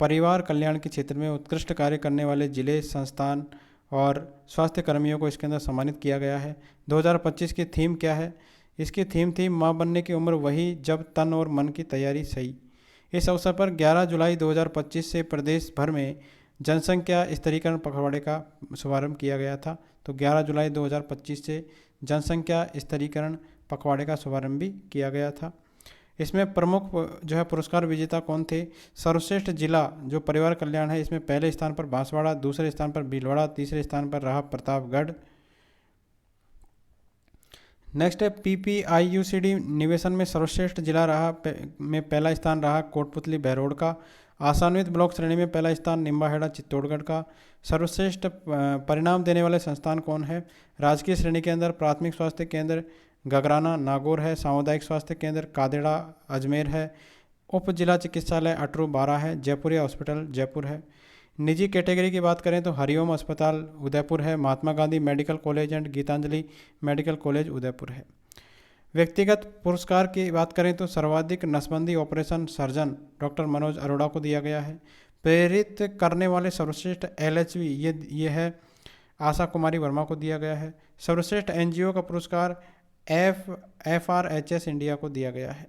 परिवार कल्याण के क्षेत्र में उत्कृष्ट कार्य करने वाले जिले, संस्थान और स्वास्थ्य कर्मियों को इसके अंदर सम्मानित किया गया है। 2025 की थीम क्या है? इसकी थीम थी माँ बनने की उम्र वही जब तन और मन की तैयारी सही। इस अवसर पर 11 जुलाई 2025 से प्रदेश भर में जनसंख्या स्तरीकरण पखवाड़े का शुभारंभ किया गया था। तो 11 जुलाई 2025 से जनसंख्या स्तरीकरण पखवाड़े का शुभारंभ भी किया गया था। इसमें प्रमुख जो है पुरस्कार विजेता कौन थे? सर्वश्रेष्ठ जिला जो परिवार कल्याण है, इसमें पहले स्थान पर बांसवाड़ा, दूसरे स्थान पर भीलवाड़ा, तीसरे स्थान पर रहा प्रतापगढ़। नेक्स्ट है पीपीआईयूसीडी निवेशन में सर्वश्रेष्ठ जिला रहा में पहला स्थान रहा कोटपुतली बहरोड का। आसान्वित ब्लॉक श्रेणी में पहला स्थान निम्बाहेड़ा चित्तौड़गढ़ का। सर्वश्रेष्ठ परिणाम देने वाले संस्थान कौन है? राजकीय श्रेणी के अंदर प्राथमिक स्वास्थ्य केंद्र गगराना नागौर है। सामुदायिक स्वास्थ्य केंद्र कादेड़ा अजमेर है। उप जिला चिकित्सालय अटरू बारा है। जयपुरिया हॉस्पिटल जयपुर है। निजी कैटेगरी की बात करें तो हरिओम अस्पताल उदयपुर है। Mahatma Gandhi medical college and Gitanjali medical college Udaipur है। व्यक्तिगत पुरस्कार की बात करें तो सर्वाधिक नसबंदी operation surgeon doctor Manoj Arora को दिया गया है। प्रेरित करने वाले सर्वश्रेष्ठ एलएचवी ये है आशा कुमारी वर्मा को दिया गया है। सर्वश्रेष्ठ एनजीओ का पुरस्कार FRHS इंडिया को दिया गया है।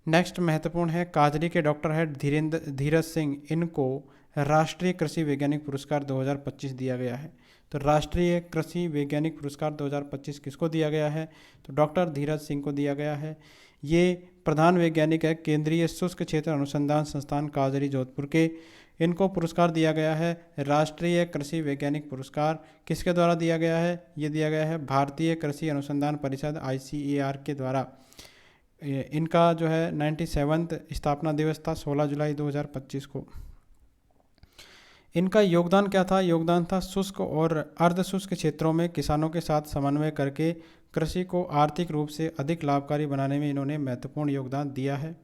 नेक्स्ट महत्वपूर्ण है काजरी के डॉक्टर है धीरज सिंह, इनको राष्ट्रीय कृषि वैज्ञानिक पुरस्कार 2025 दिया गया है। तो राष्ट्रीय कृषि वैज्ञानिक पुरस्कार 2025 किसको दिया गया है? तो डॉक्टर धीरज सिंह को दिया गया है। ये प्रधान वैज्ञानिक है केंद्रीय शुष्क क्षेत्र अनुसंधान संस्थान काजरी जोधपुर के। इनको पुरस्कार दिया गया है राष्ट्रीय कृषि वैज्ञानिक पुरस्कार। किसके द्वारा दिया गया है? ये दिया गया है भारतीय कृषि अनुसंधान परिषद ICAR के द्वारा। इनका जो है 97वां स्थापना दिवस था 16 जुलाई 2025 को। इनका योगदान क्या था? योगदान था शुष्क और अर्ध शुष्क क्षेत्रों में किसानों के साथ समन्वय करके कृषि को आर्थिक रूप से अधिक लाभकारी बनाने में इन्होंने महत्वपूर्ण योगदान दिया है।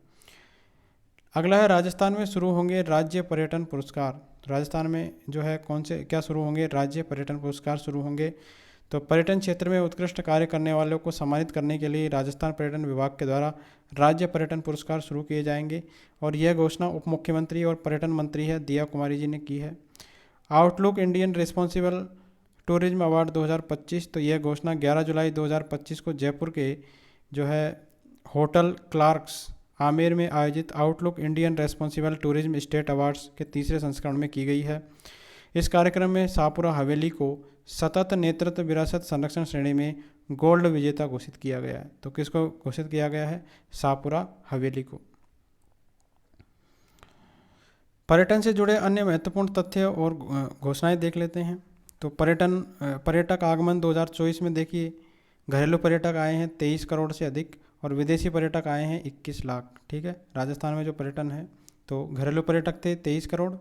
अगला है राजस्थान में शुरू होंगे राज्य पर्यटन पुरस्कार। राजस्थान में जो है कौन से क्या शुरू होंगे? राज्य पर्यटन पुरस्कार शुरू होंगे। तो पर्यटन क्षेत्र में उत्कृष्ट कार्य करने वालों को सम्मानित करने के लिए राजस्थान पर्यटन विभाग के द्वारा राज्य पर्यटन पुरस्कार शुरू किए जाएंगे और यह घोषणा उप मुख्यमंत्री और पर्यटन मंत्री है दिया कुमारी जी ने की है। Outlook Indian responsible tourism award 2025, तो यह घोषणा 11 जुलाई 2025 को जयपुर के जो है होटल क्लार्क्स आमेर में आयोजित outlook Indian responsible tourism state awards के तीसरे संस्करण में की गई है। इस कार्यक्रम में शाहपुरा हवेली को सतत नेतृत्व विरासत संरक्षण श्रेणी में गोल्ड विजेता घोषित किया गया है। तो किसको घोषित किया गया है? शाहपुरा हवेली को। पर्यटन से जुड़े अन्य महत्वपूर्ण तथ्य और घोषणाएं देख लेते हैं। तो पर्यटक आगमन 2024 में देखिए घरेलू पर्यटक आए हैं 23 करोड़ से अधिक और विदेशी पर्यटक आए हैं 21 लाख। ठीक है, राजस्थान में जो पर्यटन है तो घरेलू पर्यटक थे 23 करोड़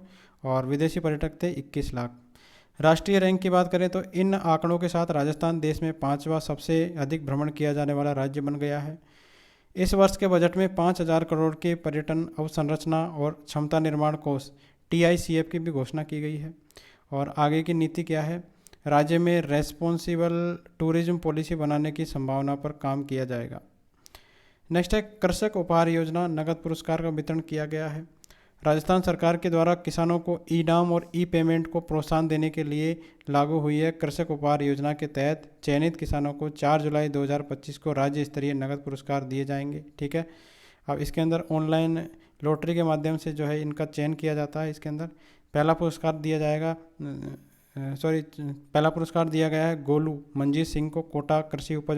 और विदेशी पर्यटक थे 21 लाख। राष्ट्रीय रैंक की बात करें तो इन आंकड़ों के साथ राजस्थान देश में 5वां सबसे अधिक भ्रमण किया जाने वाला राज्य बन गया है। इस वर्ष के बजट में 5,000 करोड़ के पर्यटन अवसंरचना और क्षमता निर्माण कोष TICF की भी घोषणा की गई है। और आगे की नीति क्या है? राज्य में रेस्पॉन्सिबल टूरिज्म पॉलिसी बनाने की संभावना पर काम किया जाएगा। नेक्स्ट है कृषक उपहार योजना, नगद पुरस्कार का वितरण किया गया है। राजस्थान सरकार के द्वारा किसानों को ई-नाम और ई-पेमेंट को प्रोत्साहन देने के लिए लागू हुई है कृषक उपहार योजना के तहत चयनित किसानों को 4 जुलाई 2025 को राज्य स्तरीय नगद पुरस्कार दिए जाएंगे। ठीक है, अब इसके अंदर ऑनलाइन लॉटरी के माध्यम से जो है इनका चयन किया जाता है। इसके अंदर पहला पुरस्कार दिया जाएगा पहला पुरस्कार दिया गया है गोलू मंजीत सिंह को कोटा कृषि उपज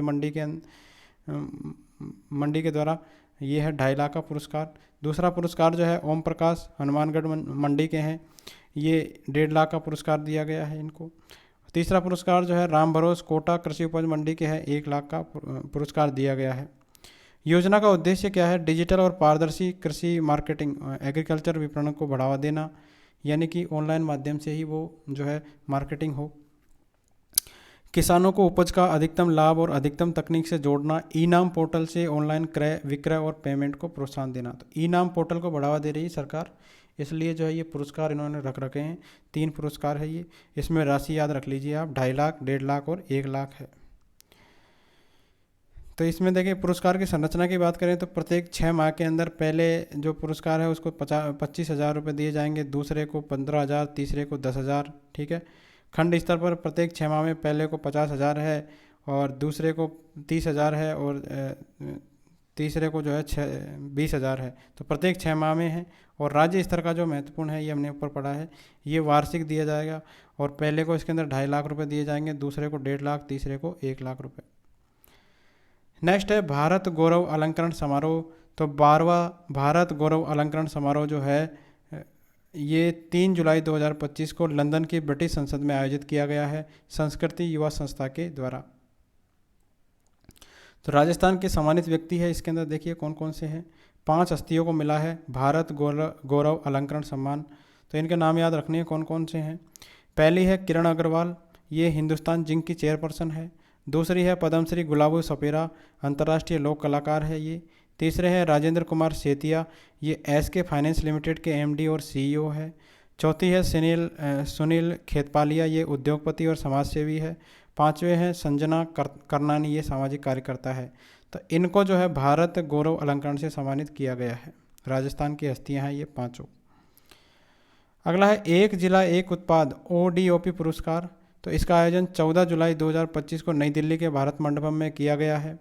मंडी के द्वारा, ये है 2.5 लाख का पुरस्कार। दूसरा पुरस्कार जो है ओम प्रकाश हनुमानगढ़ मंडी के हैं, ये 1.5 लाख का पुरस्कार दिया गया है इनको। तीसरा पुरस्कार जो है राम भरोस कोटा कृषि उपज मंडी के है, 1 लाख का पुरस्कार दिया गया है। योजना का उद्देश्य क्या है? डिजिटल और पारदर्शी कृषि मार्केटिंग एग्रीकल्चर विपणन को बढ़ावा देना, यानी कि ऑनलाइन माध्यम से ही वो जो है मार्केटिंग हो। किसानों को उपज का अधिकतम लाभ और अधिकतम तकनीक से जोड़ना, ई-नाम पोर्टल से ऑनलाइन क्रय विक्रय और पेमेंट को प्रोत्साहन देना। तो ई-नाम पोर्टल को बढ़ावा दे रही है सरकार, इसलिए जो है ये पुरस्कार इन्होंने रख रखे हैं। 3 पुरस्कार है ये, इसमें राशि याद रख लीजिए आप, 2.5 लाख, 1.5 लाख और 1 लाख है। तो इसमें देखिए पुरस्कार की संरचना की बात करें तो प्रत्येक 6 माह के अंदर पहले जो पुरस्कार है उसको 25,000 रुपये दिए जाएंगे, दूसरे को 15,000, तीसरे को 10,000। ठीक है, खंड स्तर पर प्रत्येक 6 माह में पहले को 50,000 है और दूसरे को 30,000 है और तीसरे को जो है 20,000 है। तो प्रत्येक 6 माह में है। और राज्य स्तर का जो महत्वपूर्ण है ये हमने ऊपर पढ़ा है, ये वार्षिक दिया जाएगा और पहले को इसके अंदर 2.5 लाख रुपये दिए जाएंगे, दूसरे को 1.5 लाख, तीसरे को 1 लाख रुपये। नेक्स्ट है भारत गौरव अलंकरण समारोह। तो 12वां भारत गौरव अलंकरण समारोह जो है ये 3 जुलाई 2025 को लंदन की ब्रिटिश संसद में आयोजित किया गया है संस्कृति युवा संस्था के द्वारा। तो राजस्थान के सम्मानित व्यक्ति है, इसके अंदर देखिए कौन कौन से हैं। 5 हस्तियों को मिला है भारत गौरव अलंकरण सम्मान। तो इनके नाम याद रखने हैं कौन कौन से हैं। पहली है किरण अग्रवाल, ये हिंदुस्तान जिंक की चेयरपर्सन है। दूसरी है पद्मश्री गुलाबो सपेरा, अंतर्राष्ट्रीय लोक कलाकार है ये। तीसरे हैं राजेंद्र कुमार सेतिया, ये SK फाइनेंस लिमिटेड के MD और CEO है। चौथी है सुनील खेतपालिया, ये उद्योगपति और समाजसेवी है। 5वें हैं संजना करनानी, ये सामाजिक कार्यकर्ता है। तो इनको जो है भारत गौरव अलंकरण से सम्मानित किया गया है। राजस्थान की हस्तियां हैं ये 5। अगला है एक जिला एक उत्पाद ODOP पुरस्कार। तो इसका आयोजन 14 जुलाई 2025 को नई दिल्ली के भारत मंडपम में किया गया है।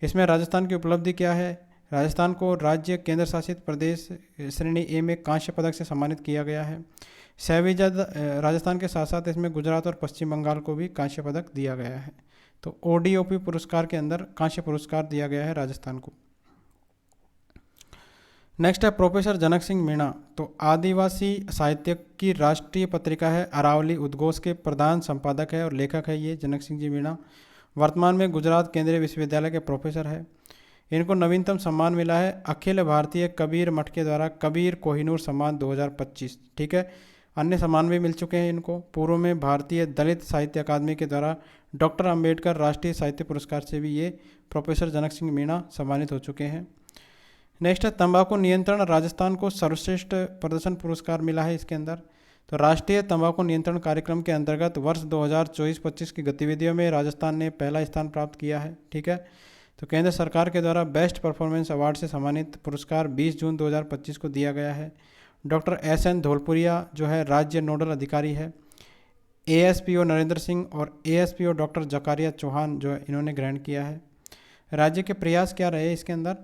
इसमें राजस्थान की उपलब्धि क्या है? राजस्थान को राज्य केंद्र शासित प्रदेश श्रेणी A में कांस्य पदक से सम्मानित किया गया है। सहविजद राजस्थान के साथ साथ इसमें गुजरात और पश्चिम बंगाल को भी कांस्य पदक दिया गया है। तो ODOP पुरस्कार के अंदर कांस्य पुरस्कार दिया गया है राजस्थान को। नेक्स्ट है प्रोफेसर जनक सिंह मीणा। तो आदिवासी साहित्य की राष्ट्रीय पत्रिका है अरावली उद्घोष के प्रधान संपादक है और लेखक है ये जनक सिंह जी मीणा। वर्तमान में गुजरात केंद्रीय विश्वविद्यालय के प्रोफेसर है। इनको नवीनतम सम्मान मिला है अखिल भारतीय कबीर मठ के द्वारा कबीर कोहिनूर सम्मान 2025। ठीक है, अन्य सम्मान भी मिल चुके हैं इनको। पूर्व में भारतीय दलित साहित्य अकादमी के द्वारा डॉक्टर अंबेडकर राष्ट्रीय साहित्य पुरस्कार से भी ये प्रोफेसर जनक सिंह मीणा सम्मानित हो चुके हैं। नेक्स्ट है तंबाकू नियंत्रण, राजस्थान को सर्वश्रेष्ठ प्रदर्शन पुरस्कार मिला है इसके अंदर। तो राष्ट्रीय तंबाकू नियंत्रण कार्यक्रम के अंतर्गत वर्ष 2024-25 की गतिविधियों में राजस्थान ने पहला स्थान प्राप्त किया है। ठीक है, तो केंद्र सरकार के द्वारा बेस्ट परफॉर्मेंस अवार्ड से सम्मानित पुरस्कार 20 जून 2025 को दिया गया है। डॉक्टर SN धौलपुरिया जो है राज्य नोडल अधिकारी है। ASPO नरेंद्र सिंह और ASPO डॉक्टर जकारिया चौहान जो है इन्होंने ग्रहण किया है। राज्य के प्रयास क्या रहे इसके अंदर?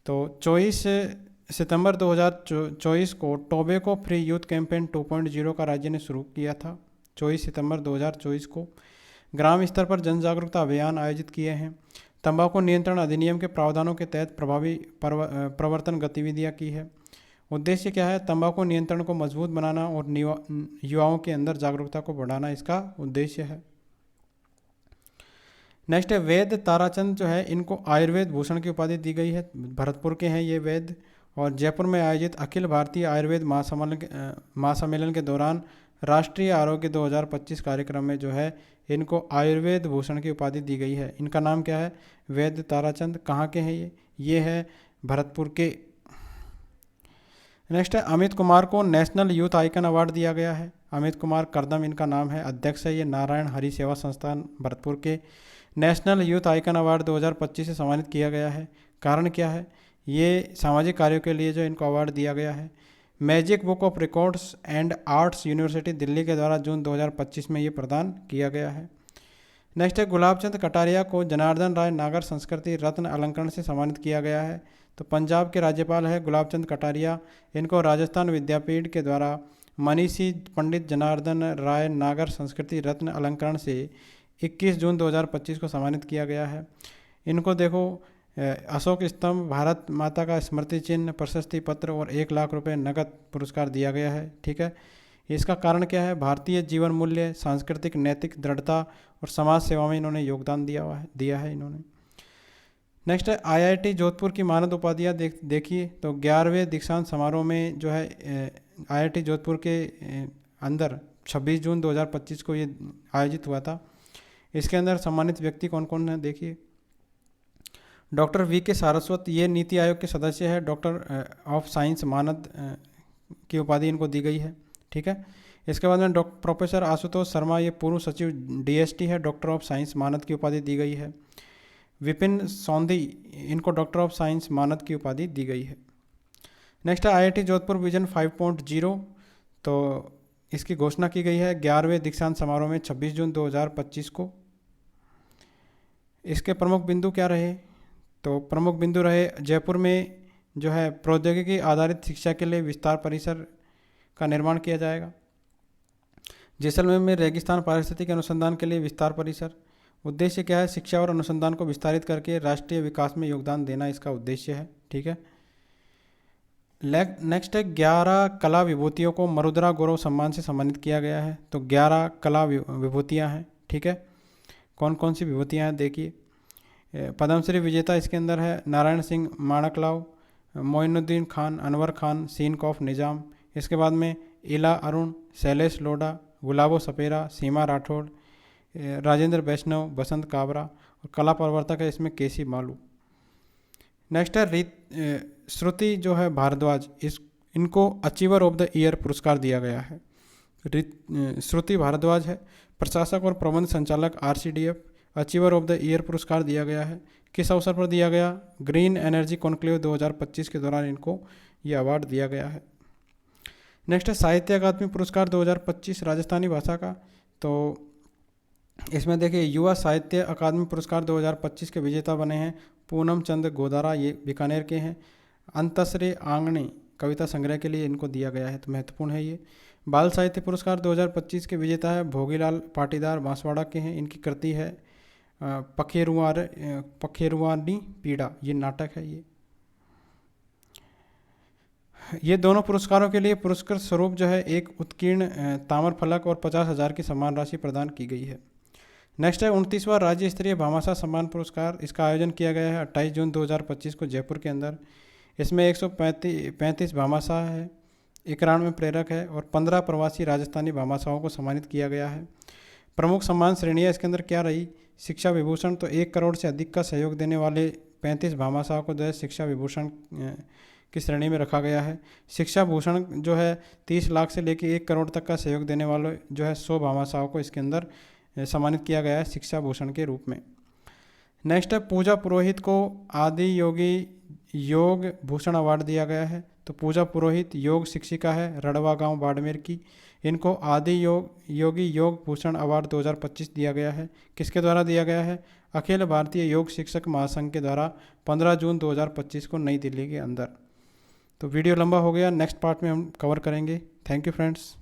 तो 24 सितंबर 2024 को टोबैको फ्री यूथ कैंपेन 2.0 का राज्य ने शुरू किया था। 24 सितंबर 2024 को ग्राम स्तर पर जन जागरूकता अभियान आयोजित किए हैं। तंबाकू नियंत्रण अधिनियम के प्रावधानों के तहत प्रभावी प्रवर्तन गतिविधियां की है। उद्देश्य क्या है? तंबाकू नियंत्रण को मजबूत बनाना और युवाओं के अंदर जागरूकता को बढ़ाना इसका उद्देश्य है। नेक्स्ट है वैद्य ताराचंद जो है इनको आयुर्वेद भूषण की उपाधि दी गई है। भरतपुर के हैं ये वैद्य और जयपुर में आयोजित अखिल भारतीय आयुर्वेद महासम्मेलन के दौरान राष्ट्रीय आरोग्य 2025 कार्यक्रम में जो है इनको आयुर्वेद भूषण की उपाधि दी गई है। इनका नाम क्या है? वैद्य ताराचंद। कहाँ के हैं ये है भरतपुर के। नेक्स्ट है अमित कुमार को नेशनल यूथ आइकन अवार्ड दिया गया है। अमित कुमार करदम इनका नाम है, अध्यक्ष है ये नारायण हरि सेवा संस्थान भरतपुर के। नेशनल यूथ आइकन अवार्ड 2025 से सम्मानित किया गया है। कारण क्या है? ये सामाजिक कार्यों के लिए जो इनको अवार्ड दिया गया है। Magic book of records and arts university Delhi के द्वारा जून 2025 में ये प्रदान किया गया है। नेक्स्ट है गुलाबचंद कटारिया को जनार्दन राय नागर संस्कृति रत्न अलंकरण से सम्मानित किया गया है। तो पंजाब के राज्यपाल है गुलाबचंद कटारिया। इनको राजस्थान विद्यापीठ के द्वारा मनीषी पंडित जनार्दन राय नागर संस्कृति रत्न अलंकरण से 21 जून 2025 को सम्मानित किया गया है। इनको देखो अशोक स्तंभ, भारत माता का स्मृति चिन्ह, प्रशस्ति पत्र और 1 लाख रुपए नकद पुरस्कार दिया गया है। ठीक है, इसका कारण क्या है? भारतीय जीवन मूल्य, सांस्कृतिक नैतिक दृढ़ता और समाज सेवा में इन्होंने योगदान दिया है इन्होंने। नेक्स्ट है आईआईटी जोधपुर की मानद उपाधियाँ देखिए। तो 11वें दीक्षांत समारोह में जो है आईआईटी जोधपुर के अंदर 26 जून 2025 को ये आयोजित हुआ था। इसके अंदर सम्मानित व्यक्ति कौन कौन है देखिए। Doctor VK. सारस्वत, ये नीति आयोग के सदस्य है। डॉक्टर ऑफ साइंस मानद की उपाधि इनको दी गई है। ठीक है, इसके बाद में प्रोफेसर आशुतोष शर्मा, ये पूर्व सचिव डीएसटी है, डॉक्टर ऑफ साइंस मानद की उपाधि दी गई है। विपिन सौंधी, इनको डॉक्टर ऑफ साइंस मानद की उपाधि दी गई है। नेक्स्ट है आईआईटी जोधपुर विजन 5.0। तो इसकी घोषणा की गई है 11वें दीक्षांत समारोह में 26 जून 2025 को। इसके प्रमुख बिंदु क्या रहे? तो प्रमुख बिंदु रहे जयपुर में जो है प्रौद्योगिकी आधारित शिक्षा के लिए विस्तार परिसर का निर्माण किया जाएगा। जैसलमेर में रेगिस्तान पारिस्थितिकी अनुसंधान के लिए विस्तार परिसर। उद्देश्य क्या है? शिक्षा और अनुसंधान को विस्तारित करके राष्ट्रीय विकास में योगदान देना इसका उद्देश्य है। ठीक है, नेक्स्ट है 11 कला विभूतियों को मरुद्रा गौरव सम्मान से सम्मानित किया गया है। तो 11 कला विभूतियाँ हैं। ठीक है, कौन कौन सी विभूतियाँ हैं देखिए। पद्मश्री विजेता इसके अंदर है नारायण सिंह माणकलाव, मोइनुद्दीन खान, अनवर खान, सीन ऑफ निज़ाम। इसके बाद में इला अरुण, शैलेश लोढ़ा, गुलाबो सपेरा, सीमा राठौड़, राजेंद्र वैष्णव, बसंत काबरा और कला प्रवर्तक है इसमें केसी मालू। नेक्स्ट है श्रुति जो है भारद्वाज, इनको अचीवर ऑफ द ईयर पुरस्कार दिया गया है। श्रुति भारद्वाज है, प्रशासक और प्रबंध संचालक RCDF, achiever of the year पुरस्कार दिया गया है। किस अवसर पर दिया गया? ग्रीन एनर्जी कॉन्क्लेव 2025 के दौरान इनको ये अवार्ड दिया गया है। नेक्स्ट है साहित्य अकादमी पुरस्कार 2025 राजस्थानी भाषा का। तो इसमें देखिए युवा साहित्य अकादमी पुरस्कार 2025 के विजेता बने हैं पूनम चंद गोदारा, ये बीकानेर के हैं। अंतश्री आंगणी कविता संग्रह के लिए इनको दिया गया है, तो महत्वपूर्ण है ये। बाल साहित्य पुरस्कार 2025 के विजेता है भोगीलाल पाटीदार, बांसवाड़ा के हैं। इनकी कृति है पखेरुआनी पीड़ा, ये नाटक है ये दोनों पुरस्कारों के लिए पुरस्कार स्वरूप जो है एक उत्कीर्ण ताम्र फलक और 50,000 की सम्मान राशि प्रदान की गई है। नेक्स्ट है 29वां राज्य स्तरीय भामाशाह सम्मान पुरस्कार। इसका आयोजन किया गया है 28 जून 2025 को जयपुर के अंदर। इसमें 135 भामाशाह है, 91 प्रेरक है और 15 प्रवासी राजस्थानी भामाशाहों को सम्मानित किया गया है। प्रमुख सम्मान श्रेणियाँ इसके अंदर क्या रही? शिक्षा विभूषण, तो 1 करोड़ से अधिक का सहयोग देने वाले 35 भामाशाह को जो है शिक्षा विभूषण की श्रेणी में रखा गया है। शिक्षा भूषण जो है 30 लाख से लेकर 1 करोड़ तक का सहयोग देने वाले जो है 100 भामाशाहों को इसके अंदर सम्मानित किया गया है शिक्षा भूषण के रूप में। नेक्स्ट है पूजा पुरोहित को आदि योगी योग भूषण अवार्ड दिया गया है। तो पूजा पुरोहित योग शिक्षिका है, रड़वा गांव बाड़मेर की। इनको आदि योगी योग भूषण अवार्ड 2025 दिया गया है। किसके द्वारा दिया गया है? अखिल भारतीय योग शिक्षक महासंघ के द्वारा 15 जून 2025 को नई दिल्ली के अंदर। तो वीडियो लंबा हो गया, नेक्स्ट पार्ट में हम कवर करेंगे। Thank you friends.